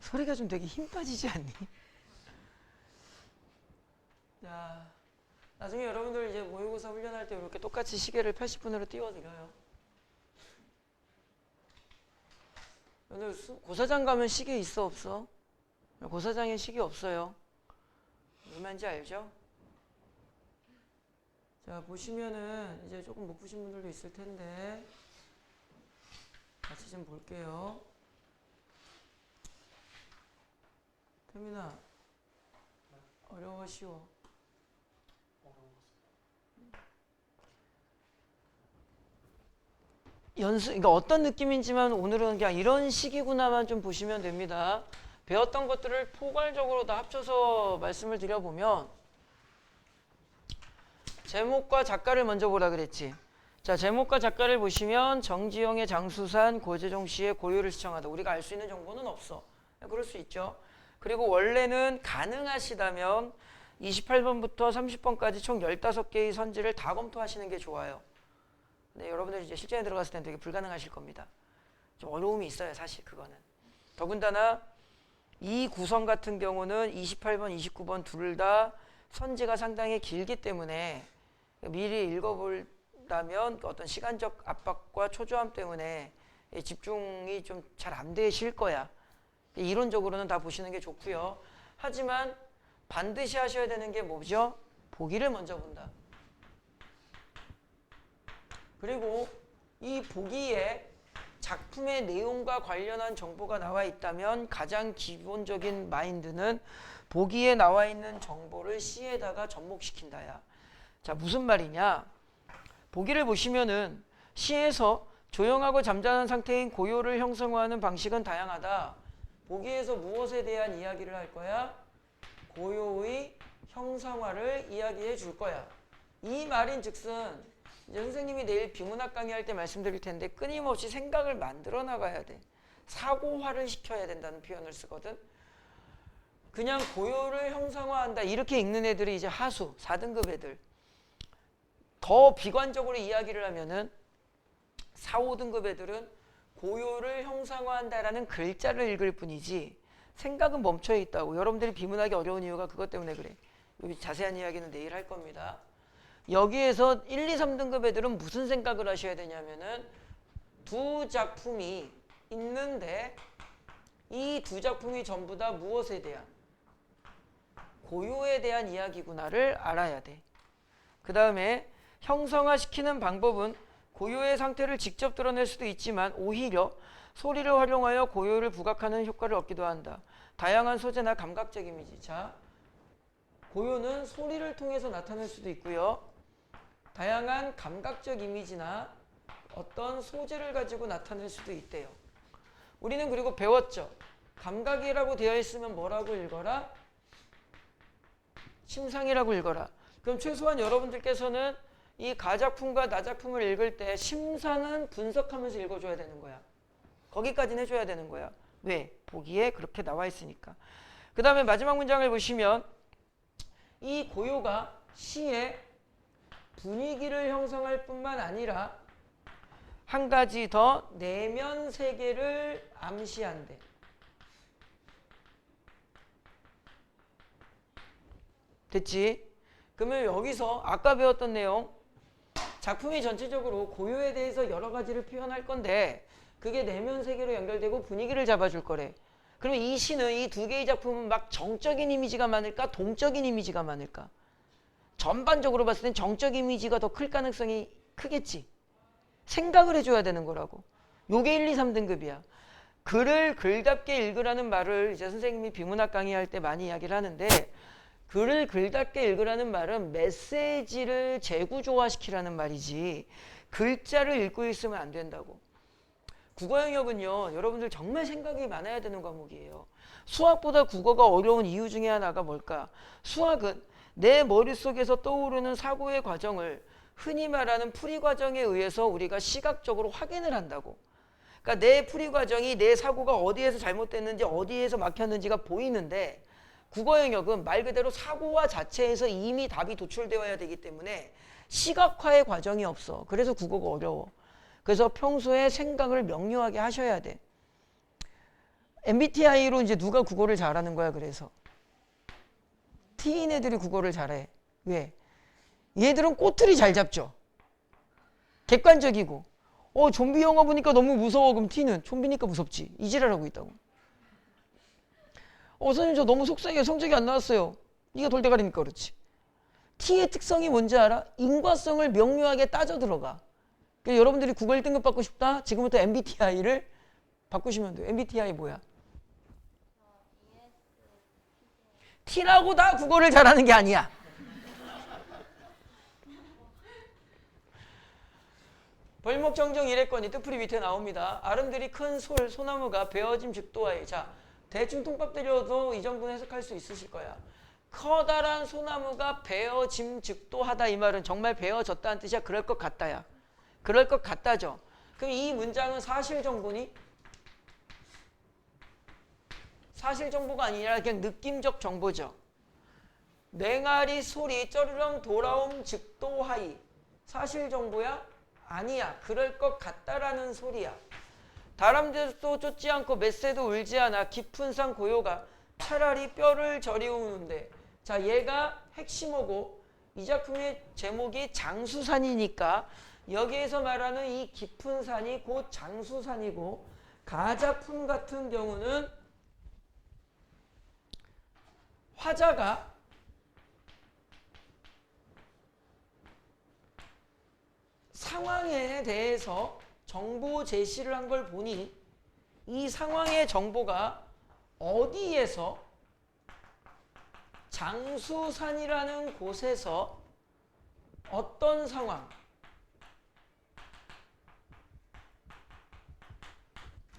소리가 좀 되게 힘 빠지지 않니? 자, 나중에 여러분들 이제 모의고사 훈련할 때 이렇게 똑같이 시계를 80분으로 띄워드려요. 오늘 고사장 가면 시계 있어 없어? 고사장에 시계 없어요. 무슨 말인지 알죠? 자, 보시면은 이제 조금 못 보신 분들도 있을 텐데 같이 좀 볼게요. 태민아, 어려워 쉬워? 그러니까 어떤 느낌인지만 오늘은 그냥 이런 식이구나만 좀 보시면 됩니다. 배웠던 것들을 포괄적으로 다 합쳐서 말씀을 드려보면, 제목과 작가를 먼저 보라 그랬지. 자, 제목과 작가를 보시면 정지영의 장수산, 고재종 씨의 고요를 시청하다. 우리가 알 수 있는 정보는 없어. 그럴 수 있죠. 그리고 원래는 가능하시다면 28번부터 30번까지 총 15개의 선지를 다 검토하시는 게 좋아요. 네, 여러분들 이제 실전에 들어갔을 때는 되게 불가능하실 겁니다. 좀 어려움이 있어요, 사실 그거는. 더군다나 이 구성 같은 경우는 28번, 29번 둘 다 선지가 상당히 길기 때문에 미리 읽어본다면 어떤 시간적 압박과 초조함 때문에 집중이 좀 잘 안 되실 거야. 이론적으로는 다 보시는 게 좋고요. 하지만 반드시 하셔야 되는 게 뭐죠? 보기를 먼저 본다. 그리고 이 보기에 작품의 내용과 관련한 정보가 나와 있다면 가장 기본적인 마인드는 보기에 나와 있는 정보를 시에다가 접목시킨다야. 자, 무슨 말이냐? 보기를 보시면은 시에서 조용하고 잠잠한 상태인 고요를 형성화하는 방식은 다양하다. 보기에서 무엇에 대한 이야기를 할 거야? 고요의 형상화를 이야기해 줄 거야. 이 말인 즉슨 이제 선생님이 내일 비문학 강의할 때 말씀드릴 텐데 끊임없이 생각을 만들어 나가야 돼. 사고화를 시켜야 된다는 표현을 쓰거든. 그냥 고요를 형상화한다 이렇게 읽는 애들이 이제 하수 4등급 애들. 더 비관적으로 이야기를 하면은 4, 5등급 애들은 고요를 형상화한다라는 글자를 읽을 뿐이지 생각은 멈춰 있다고. 여러분들이 비문학이 어려운 이유가 그것 때문에 그래. 여기 자세한 이야기는 내일 할 겁니다. 여기에서 1, 2, 3등급 애들은 무슨 생각을 하셔야 되냐면은 두 작품이 있는데 이 두 작품이 전부 다 무엇에 대한? 고요에 대한 이야기구나를 알아야 돼. 그 다음에 형성화시키는 방법은 고요의 상태를 직접 드러낼 수도 있지만 오히려 소리를 활용하여 고요를 부각하는 효과를 얻기도 한다. 다양한 소재나 감각적 이미지. 자, 고요는 소리를 통해서 나타날 수도 있고요. 다양한 감각적 이미지나 어떤 소재를 가지고 나타낼 수도 있대요. 우리는 그리고 배웠죠. 감각이라고 되어 있으면 뭐라고 읽어라? 심상이라고 읽어라. 그럼 최소한 여러분들께서는 이 가작품과 나작품을 읽을 때 심상은 분석하면서 읽어줘야 되는 거야. 거기까지는 해줘야 되는 거야. 왜? 보기에 그렇게 나와 있으니까. 그 다음에 마지막 문장을 보시면 이 고요가 시의 분위기를 형성할 뿐만 아니라 한 가지 더 내면 세계를 암시한대. 됐지? 그러면 여기서 아까 배웠던 내용, 작품이 전체적으로 고요에 대해서 여러 가지를 표현할 건데 그게 내면 세계로 연결되고 분위기를 잡아줄 거래. 그러면 이 시는 이 두 개의 작품은 막 정적인 이미지가 많을까? 동적인 이미지가 많을까? 전반적으로 봤을 땐 정적 이미지가 더 클 가능성이 크겠지. 생각을 해줘야 되는 거라고. 요게 1, 2, 3등급이야. 글을 글답게 읽으라는 말을 이제 선생님이 비문학 강의할 때 많이 이야기를 하는데 글을 글답게 읽으라는 말은 메시지를 재구조화시키라는 말이지 글자를 읽고 있으면 안 된다고. 국어 영역은요, 여러분들 정말 생각이 많아야 되는 과목이에요. 수학보다 국어가 어려운 이유 중에 하나가 뭘까? 수학은 내 머릿속에서 떠오르는 사고의 과정을 흔히 말하는 풀이 과정에 의해서 우리가 시각적으로 확인을 한다고. 그러니까 내 풀이 과정이 내 사고가 어디에서 잘못됐는지 어디에서 막혔는지가 보이는데 국어 영역은 말 그대로 사고와 자체에서 이미 답이 도출되어야 되기 때문에 시각화의 과정이 없어. 그래서 국어가 어려워. 그래서 평소에 생각을 명료하게 하셔야 돼. MBTI로 이제 누가 국어를 잘하는 거야. 그래서 T인 애들이 국어를 잘해. 왜? 얘들은 꼬투리 잘 잡죠. 객관적이고. 좀비 영화 보니까 너무 무서워. 그럼 T는 좀비니까 무섭지. 이지랄하고 있다고. 선생님 저 너무 속상해요. 성적이 안 나왔어요. 네가 돌대가리니까 그렇지. T의 특성이 뭔지 알아? 인과성을 명료하게 따져 들어가. 그래서 여러분들이 국어 1등급 받고 싶다? 지금부터 MBTI를 바꾸시면 돼요. MBTI 뭐야? T라고 다 국어를 잘하는 게 아니야. 벌목정정 이랬거니 뜻풀이 밑에 나옵니다. 아름드리 큰 소나무가 베어짐 즉도하에. 자, 대충 통밥 들여도 이 정도는 해석할 수 있으실 거야. 커다란 소나무가 베어짐 즉도하다 이 말은 정말 베어졌다는 뜻이야. 그럴 것 같다야. 그럴 것 같다죠. 그럼 이 문장은 사실 정보니? 사실 정보가 아니라 그냥 느낌적 정보죠. 맹아리 소리 쩌르렁 돌아옴 즉도하이. 사실 정보야? 아니야. 그럴 것 같다라는 소리야. 다람쥐도 쫓지 않고 맷새도 울지 않아 깊은 산 고요가 차라리 뼈를 저리우는데. 자, 얘가 핵심어고 이 작품의 제목이 장수산이니까 여기에서 말하는 이 깊은 산이 곧 장수산이고, 가작품 같은 경우는 화자가 상황에 대해서 정보 제시를 한 걸 보니 이 상황의 정보가 어디에서 장수산이라는 곳에서 어떤 상황,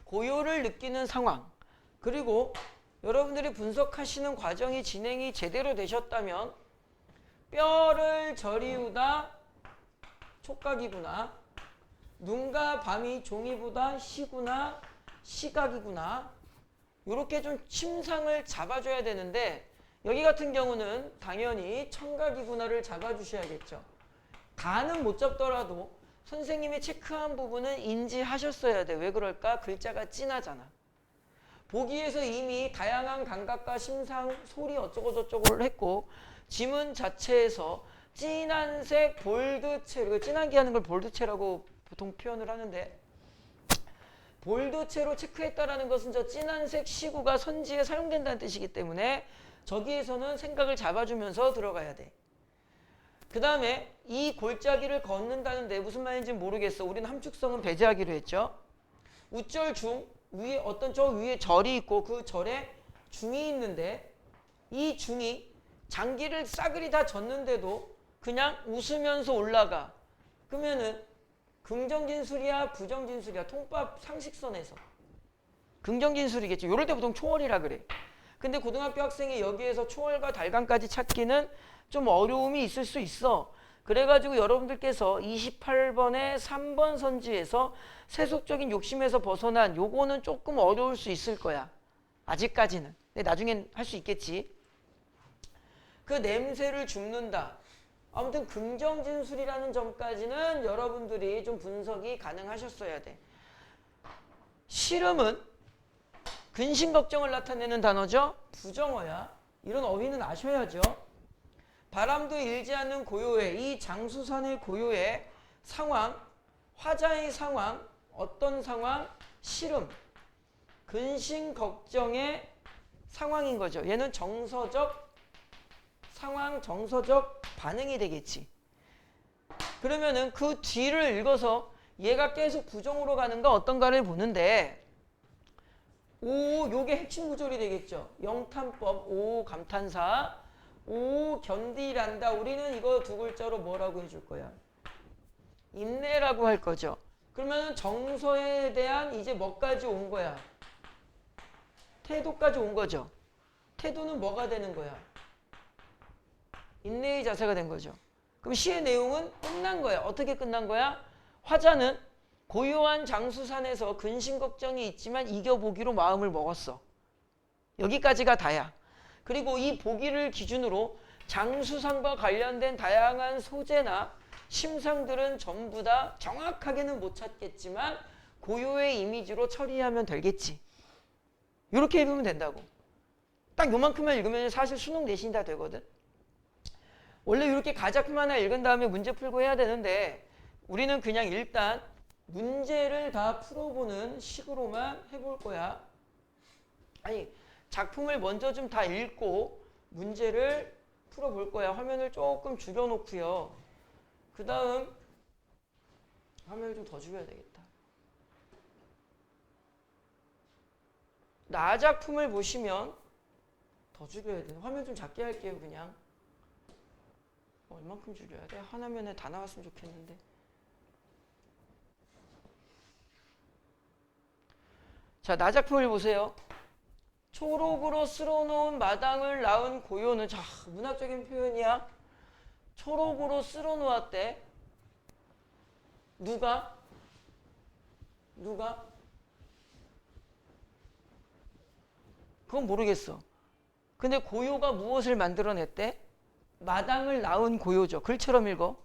고요를 느끼는 상황, 그리고 여러분들이 분석하시는 과정이 진행이 제대로 되셨다면 뼈를 저리우다 촉각이구나, 눈과 밤이 종이보다 시구나 시각이구나, 이렇게 좀 침상을 잡아줘야 되는데 여기 같은 경우는 당연히 청각이구나를 잡아주셔야겠죠. 다는 못 잡더라도 선생님이 체크한 부분은 인지하셨어야 돼. 왜 그럴까? 글자가 진하잖아. 보기에서 이미 다양한 감각과 심상, 소리 어쩌고저쩌고를 했고, 지문 자체에서 진한색 볼드체로, 진하게 하는 걸 볼드체라고 보통 표현을 하는데, 볼드체로 체크했다라는 것은 저 진한색 시구가 선지에 사용된다는 뜻이기 때문에 저기에서는 생각을 잡아주면서 들어가야 돼. 그 다음에 이 골짜기를 걷는다는데 무슨 말인지 모르겠어. 우리는 함축성은 배제하기로 했죠. 우절 중, 위에 어떤 저 위에 절이 있고 그 절에 중이 있는데 이 중이 장기를 싸그리 다 졌는데도 그냥 웃으면서 올라가. 그러면은 긍정진술이야 부정진술이야? 통밥 상식선에서 긍정진술이겠죠. 이럴 때 보통 초월이라 그래. 근데 고등학교 학생이 여기에서 초월과 달감까지 찾기는 좀 어려움이 있을 수 있어. 그래가지고 여러분들께서 28번의 3번 선지에서 세속적인 욕심에서 벗어난 요거는 조금 어려울 수 있을 거야. 아직까지는. 근데 나중엔 할 수 있겠지. 그 냄새를 줍는다. 아무튼 긍정진술이라는 점까지는 여러분들이 좀 분석이 가능하셨어야 돼. 시름은 근심걱정을 나타내는 단어죠. 부정어야. 이런 어휘는 아셔야죠. 바람도 일지 않는 고요의, 이 장수산의 고요의 상황, 화자의 상황, 어떤 상황? 시름, 근심걱정의 상황인 거죠. 얘는 정서적 상황, 정서적 반응이 되겠지. 그러면은 그 뒤를 읽어서 얘가 계속 부정으로 가는가 어떤가를 보는데, 오, 요게 핵심 구절이 되겠죠. 영탄법, 오, 감탄사, 오, 견디란다. 우리는 이거 두 글자로 뭐라고 해줄 거야? 인내라고 할 거죠. 그러면 정서에 대한 이제 뭐까지 온 거야? 태도까지 온 거죠. 태도는 뭐가 되는 거야? 인내의 자세가 된 거죠. 그럼 시의 내용은 끝난 거야. 어떻게 끝난 거야? 화자는 고요한 장수산에서 근심걱정이 있지만 이겨보기로 마음을 먹었어. 여기까지가 다야. 그리고 이 보기를 기준으로 장수산과 관련된 다양한 소재나 심상들은 전부 다 정확하게는 못 찾겠지만 고요의 이미지로 처리하면 되겠지. 이렇게 읽으면 된다고. 딱 요만큼만 읽으면 사실 수능 내신이 다 되거든. 원래 이렇게 가작품 하나 읽은 다음에 문제 풀고 해야 되는데 우리는 그냥 일단 문제를 다 풀어보는 식으로만 해볼 거야. 아니, 작품을 먼저 좀 다 읽고 문제를 풀어볼 거야. 화면을 조금 줄여놓고요. 그 다음 화면을 좀 더 줄여야 되겠다. 나 작품을 보시면 더 줄여야 되네. 화면 좀 작게 할게요. 그냥 얼만큼 줄여야 돼? 하나면에 다 나왔으면 좋겠는데. 자, 나 작품을 보세요. 초록으로 쓸어놓은 마당을 낳은 고요는, 자, 문학적인 표현이야. 초록으로 쓸어놓았대. 누가? 그건 모르겠어. 근데 고요가 무엇을 만들어냈대? 마당을 낳은 고요죠. 글처럼 읽어.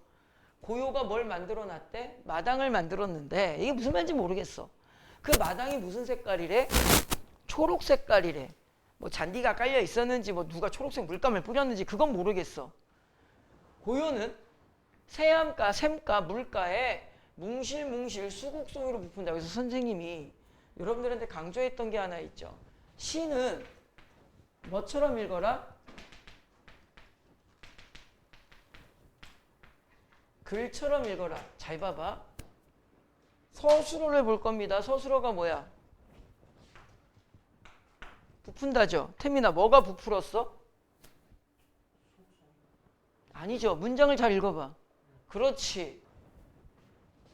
고요가 뭘 만들어놨대? 마당을 만들었는데 이게 무슨 말인지 모르겠어. 그 마당이 무슨 색깔이래? 초록 색깔이래. 뭐 잔디가 깔려 있었는지 뭐 누가 초록색 물감을 뿌렸는지 그건 모르겠어. 고요는 새암가, 샘가, 물가에 뭉실뭉실 수국송이로 부푼다. 그래서 선생님이 여러분들한테 강조했던 게 하나 있죠. 시는 뭐처럼 읽어라? 글처럼 읽어라. 잘 봐봐. 서술어를 볼 겁니다. 서술어가 뭐야? 부푼다죠. 태민아, 뭐가 부풀었어? 아니죠. 문장을 잘 읽어봐. 그렇지.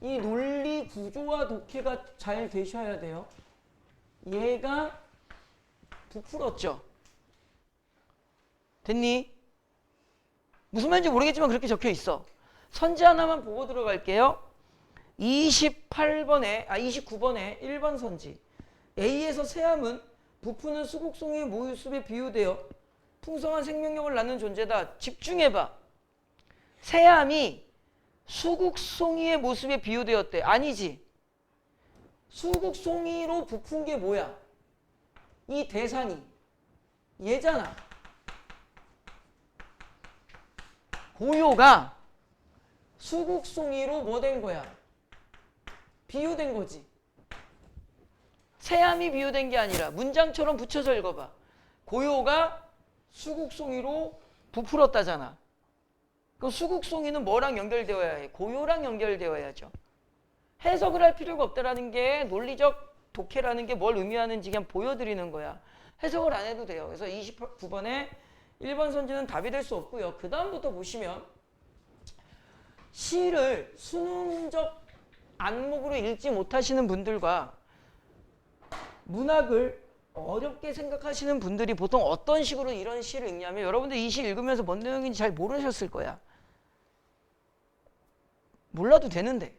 이 논리 구조와 독해가 잘 되셔야 돼요. 얘가 부풀었죠. 됐니? 무슨 말인지 모르겠지만 그렇게 적혀 있어. 선지 하나만 보고 들어갈게요. 29번에 1번 선지. A에서 새암은 부푸는 수국송이의 모습에 비유되어 풍성한 생명력을 낳는 존재다. 집중해봐. 새암이 수국송이의 모습에 비유되었대. 아니지. 수국송이로 부푼 게 뭐야? 이 대상이 얘잖아. 고요가 수국송이로 뭐 된 거야? 비유된 거지. 새암이 비유된 게 아니라 문장처럼 붙여서 읽어봐. 고요가 수국송이로 부풀었다잖아. 그 수국송이는 뭐랑 연결되어야 해? 고요랑 연결되어야죠. 해석을 할 필요가 없다라는 게 논리적 독해라는 게 뭘 의미하는지 그냥 보여드리는 거야. 해석을 안 해도 돼요. 그래서 29번에 1번 선지는 답이 될 수 없고요. 그 다음부터 보시면 시를 수능적 안목으로 읽지 못하시는 분들과 문학을 어렵게 생각하시는 분들이 보통 어떤 식으로 이런 시를 읽냐면 여러분들 이 시 읽으면서 뭔 내용인지 잘 모르셨을 거야. 몰라도 되는데.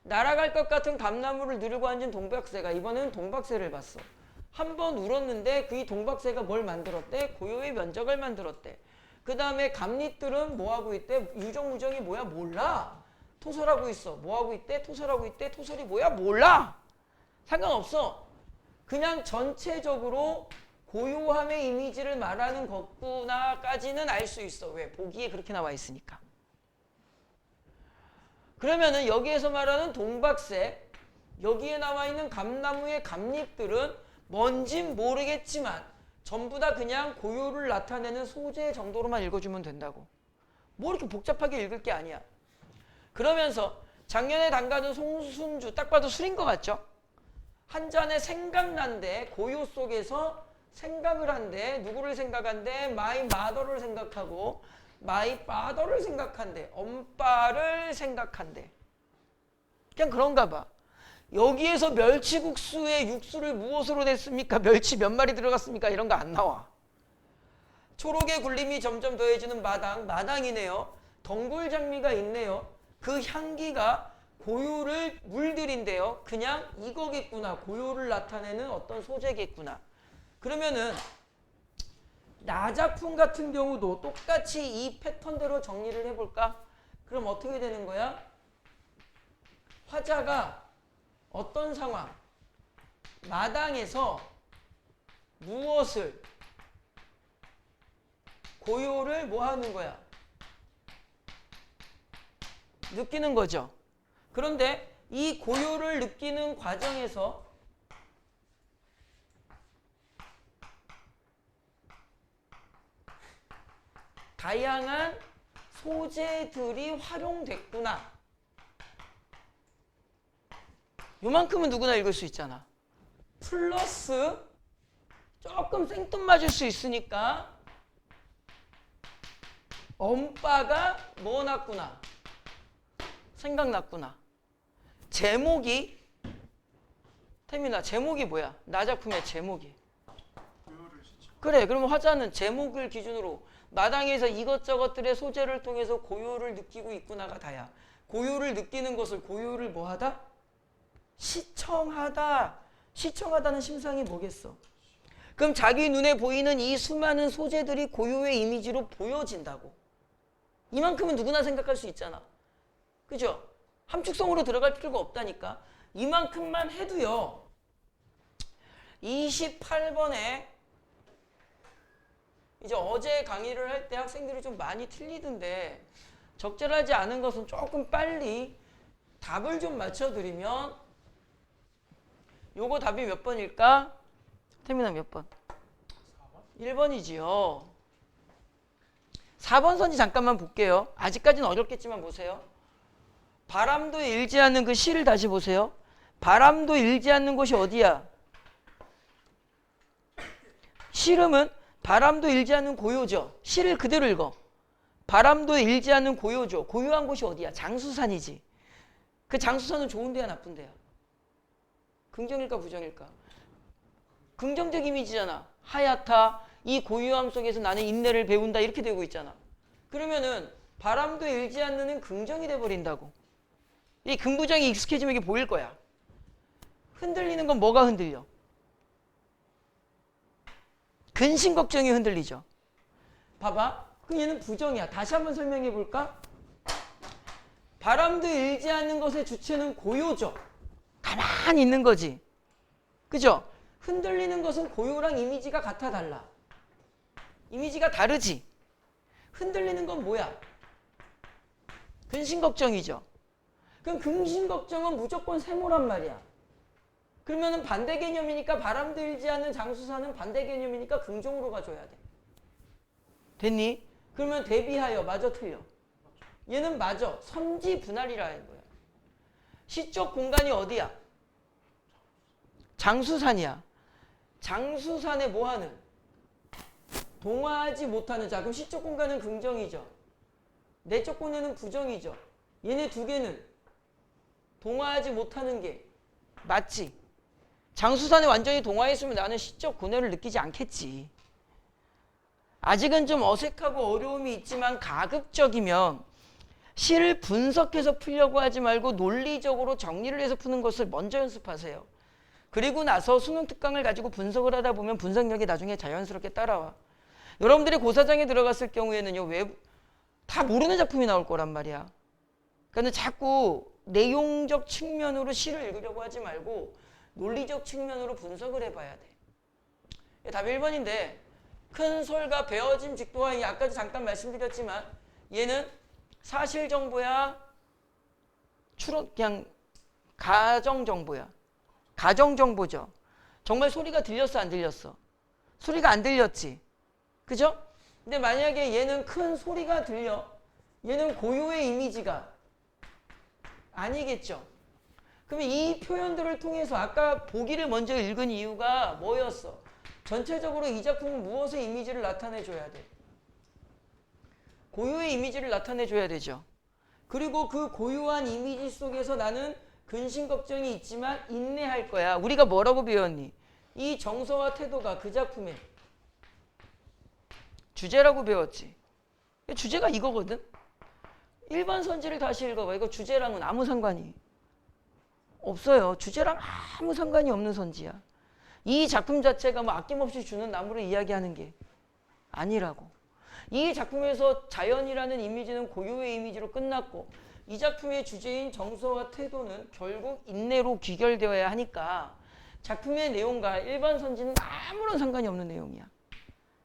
날아갈 것 같은 감나무를 누르고 앉은 동박새가 이번에는 동박새를 봤어. 한 번 울었는데 그 동박새가 뭘 만들었대? 고요의 면적을 만들었대. 그 다음에 감릿들은 뭐하고 있대? 유정무정이 뭐야? 몰라. 토설하고 있어. 뭐하고 있대? 토설하고 있대. 토설이 뭐야? 몰라. 상관없어. 그냥 전체적으로 고요함의 이미지를 말하는 것구나까지는 알 수 있어. 왜? 보기에 그렇게 나와 있으니까. 그러면은 여기에서 말하는 동박새, 여기에 나와 있는 감나무의 감잎들은 뭔진 모르겠지만 전부 다 그냥 고요를 나타내는 소재 정도로만 읽어주면 된다고. 뭐 이렇게 복잡하게 읽을 게 아니야. 그러면서 작년에 담가둔 송순주, 딱 봐도 술인 것 같죠? 한 잔에 생각난데 고요 속에서 생각을 한대. 누구를 생각한대? 마이 마더를 생각하고 마이 파더를 생각한대. 엄빠를 생각한대. 그냥 그런가 봐. 여기에서 멸치국수에 육수를 무엇으로 냈습니까? 멸치 몇 마리 들어갔습니까? 이런 거 안 나와. 초록의 굴림이 점점 더해지는 마당, 마당이네요. 덩굴장미가 있네요. 그 향기가 고요를 물들인데요. 그냥 이거겠구나. 고요를 나타내는 어떤 소재겠구나. 그러면은 나 작품 같은 경우도 똑같이 이 패턴대로 정리를 해볼까? 그럼 어떻게 되는 거야? 화자가 어떤 상황? 마당에서 무엇을 고요를 뭐 하는 거야? 느끼는 거죠. 그런데 이 고요를 느끼는 과정에서 다양한 소재들이 활용됐구나. 요만큼은 누구나 읽을 수 있잖아. 플러스 조금 생뚱맞을 수 있으니까 엄빠가 뭐 났구나. 생각났구나. 제목이 태민아 제목이 뭐야? 나 작품의 제목이. 그래 그러면 화자는 제목을 기준으로 마당에서 이것저것들의 소재를 통해서 고요를 느끼고 있구나가 다야. 고요를 느끼는 것을 고요를 뭐하다? 시청하다. 시청하다는 심상이 뭐겠어? 그럼 자기 눈에 보이는 이 수많은 소재들이 고요의 이미지로 보여진다고. 이만큼은 누구나 생각할 수 있잖아. 그죠? 함축성으로 들어갈 필요가 없다니까. 이만큼만 해도요. 28번에 이제 어제 강의를 할 때 학생들이 좀 많이 틀리던데 적절하지 않은 것은 조금 빨리 답을 좀 맞춰드리면 요거 답이 몇 번일까? 태민아 몇 번? 1번이지요. 4번 선지 잠깐만 볼게요. 아직까지는 어렵겠지만 보세요. 바람도 일지 않는 그 시를 다시 보세요. 바람도 일지 않는 곳이 어디야? 시름은 바람도 일지 않는 고요죠. 시를 그대로 읽어. 바람도 일지 않는 고요죠. 고요한 곳이 어디야? 장수산이지. 그 장수산은 좋은 데야 나쁜 데야? 긍정일까 부정일까? 긍정적 이미지잖아. 하얗다. 이 고요함 속에서 나는 인내를 배운다. 이렇게 되고 있잖아. 그러면은 바람도 일지 않는 긍정이 돼버린다고. 이 긍부정이 익숙해지면 이게 보일 거야. 흔들리는 건 뭐가 흔들려? 근심 걱정이 흔들리죠. 봐봐. 그럼 얘는 부정이야. 다시 한번 설명해 볼까? 바람도 일지 않는 것의 주체는 고요죠. 가만히 있는 거지. 그죠? 흔들리는 것은 고요랑 이미지가 같아 달라. 이미지가 다르지. 흔들리는 건 뭐야? 근심 걱정이죠. 그럼 근심 걱정은 무조건 세모란 말이야. 그러면은 반대 개념이니까 바람도 일지 않는 장수사는 반대 개념이니까 긍정으로 가줘야 돼. 됐니? 그러면 대비하여 맞아 틀려. 얘는 맞아. 선지 분할이라는 거야. 시적 공간이 어디야? 장수산이야. 장수산에 뭐하는? 동화하지 못하는. 자 그럼 시적 공간은 긍정이죠. 내적 고뇌는 부정이죠. 얘네 두 개는 동화하지 못하는 게 맞지? 장수산에 완전히 동화했으면 나는 시적 고뇌를 느끼지 않겠지. 아직은 좀 어색하고 어려움이 있지만 가급적이면 시를 분석해서 풀려고 하지 말고 논리적으로 정리를 해서 푸는 것을 먼저 연습하세요. 그리고 나서 수능 특강을 가지고 분석을 하다 보면 분석력이 나중에 자연스럽게 따라와. 여러분들이 고사장에 들어갔을 경우에는요, 왜 다 모르는 작품이 나올 거란 말이야. 그러니까 자꾸 내용적 측면으로 시를 읽으려고 하지 말고 논리적 측면으로 분석을 해봐야 돼. 답 1번인데 큰 솔과 베어짐 직도화, 아까도 잠깐 말씀드렸지만 얘는 사실 정보야, 그냥 가정 정보야. 가정 정보죠. 정말 소리가 들렸어, 안 들렸어? 소리가 안 들렸지. 그죠? 근데 만약에 얘는 큰 소리가 들려. 얘는 고유의 이미지가 아니겠죠. 그러면 이 표현들을 통해서 아까 보기를 먼저 읽은 이유가 뭐였어? 전체적으로 이 작품은 무엇의 이미지를 나타내줘야 돼? 고유의 이미지를 나타내줘야 되죠. 그리고 그 고유한 이미지 속에서 나는 근심 걱정이 있지만 인내할 거야. 우리가 뭐라고 배웠니? 이 정서와 태도가 그 작품의 주제라고 배웠지. 주제가 이거거든. 일반 선지를 다시 읽어봐. 이거 주제랑은 아무 상관이 없어요. 주제랑 아무 상관이 없는 선지야. 이 작품 자체가 뭐 아낌없이 주는 나무를 이야기하는 게 아니라고. 이 작품에서 자연이라는 이미지는 고유의 이미지로 끝났고 이 작품의 주제인 정서와 태도는 결국 인내로 귀결되어야 하니까 작품의 내용과 일반 선지는 아무런 상관이 없는 내용이야.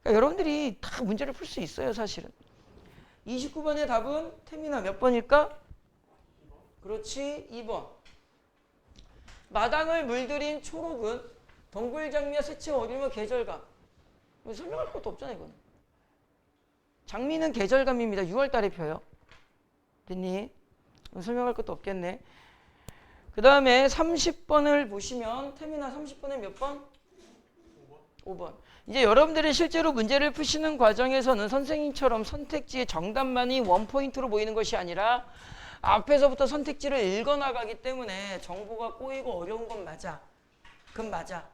그러니까 여러분들이 다 문제를 풀 수 있어요, 사실은. 29번의 답은 태민아 몇 번일까? 그렇지, 2번. 마당을 물들인 초록은 덩굴장미와 새치가 어울리며 계절감. 설명할 것도 없잖아, 이건. 장미는 계절감입니다. 6월 달에 펴요. 됐니? 설명할 것도 없겠네. 그 다음에 30번을 보시면 태민아 30번에 몇 번? 5번. 이제 여러분들이 실제로 문제를 푸시는 과정에서는 선생님처럼 선택지의 정답만이 원포인트로 보이는 것이 아니라 앞에서부터 선택지를 읽어나가기 때문에 정보가 꼬이고 어려운 건 맞아. 그건 맞아.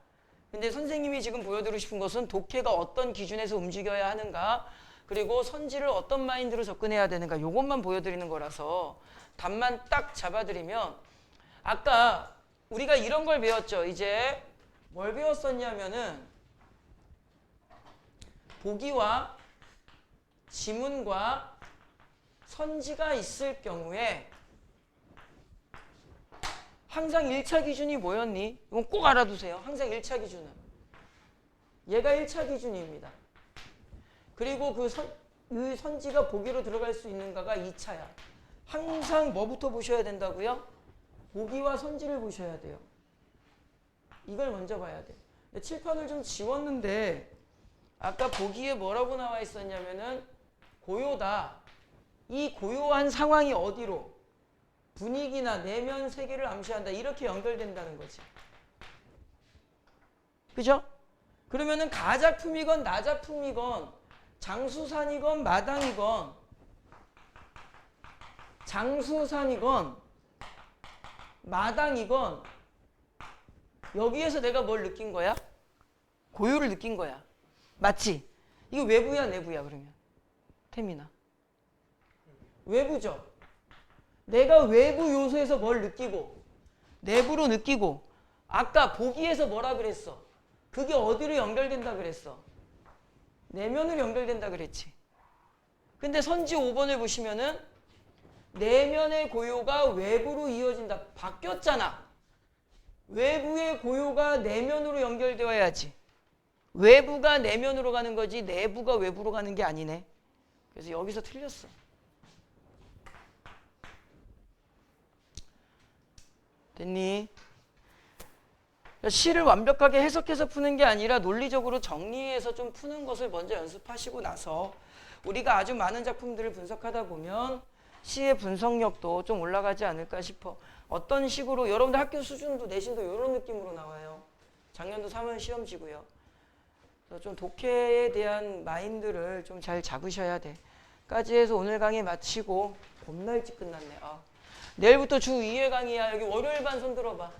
근데 선생님이 지금 보여드리고 싶은 것은 독해가 어떤 기준에서 움직여야 하는가, 그리고 선지를 어떤 마인드로 접근해야 되는가, 이것만 보여드리는 거라서 답만 딱 잡아드리면, 아까 우리가 이런 걸 배웠죠. 이제 뭘 배웠었냐면은 보기와 지문과 선지가 있을 경우에 항상 1차 기준이 뭐였니? 이건 꼭 알아두세요. 항상 1차 기준은 얘가 1차 기준입니다. 그리고 그 선지가 보기로 들어갈 수 있는가가 2차야. 항상 뭐부터 보셔야 된다고요? 보기와 선지를 보셔야 돼요. 이걸 먼저 봐야 돼. 칠판을 좀 지웠는데 아까 보기에 뭐라고 나와 있었냐면은 고요다. 이 고요한 상황이 어디로? 분위기나 내면 세계를 암시한다. 이렇게 연결된다는 거지. 그죠? 그러면은 가작품이건 나작품이건 장수산이건 마당이건 장수산이건 마당이건 여기에서 내가 뭘 느낀 거야? 고요를 느낀 거야. 맞지? 이거 외부야 내부야 그러면? 태민아. 외부죠. 내가 외부 요소에서 뭘 느끼고 내부로 느끼고 아까 보기에서 뭐라 그랬어? 그게 어디로 연결된다 그랬어? 내면으로 연결된다 그랬지. 근데 선지 5번을 보시면은 내면의 고요가 외부로 이어진다. 바뀌었잖아. 외부의 고요가 내면으로 연결되어야지. 외부가 내면으로 가는 거지 내부가 외부로 가는 게 아니네. 그래서 여기서 틀렸어. 됐니? 시를 완벽하게 해석해서 푸는 게 아니라 논리적으로 정리해서 좀 푸는 것을 먼저 연습하시고 나서 우리가 아주 많은 작품들을 분석하다 보면 시의 분석력도 좀 올라가지 않을까 싶어. 어떤 식으로 여러분들 학교 수준도 내신도 이런 느낌으로 나와요. 작년도 3월 시험지고요. 그래서 좀 독해에 대한 마인드를 좀 잘 잡으셔야 돼. 까지 해서 오늘 강의 마치고 겁나 일찍 끝났네. 내일부터 주 2회 강의야. 여기 월요일 반 손 들어봐.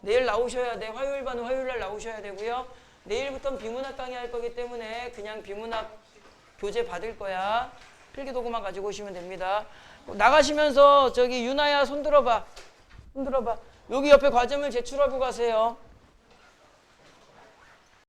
내일 나오셔야 돼. 화요일 반은 화요일날 나오셔야 되고요. 내일부터는 비문학 강의 할 거기 때문에 그냥 비문학 교재 받을 거야. 필기도구만 가지고 오시면 됩니다. 나가시면서 저기 유나야 손 들어봐. 손 들어봐. 여기 옆에 과제물 제출하고 가세요.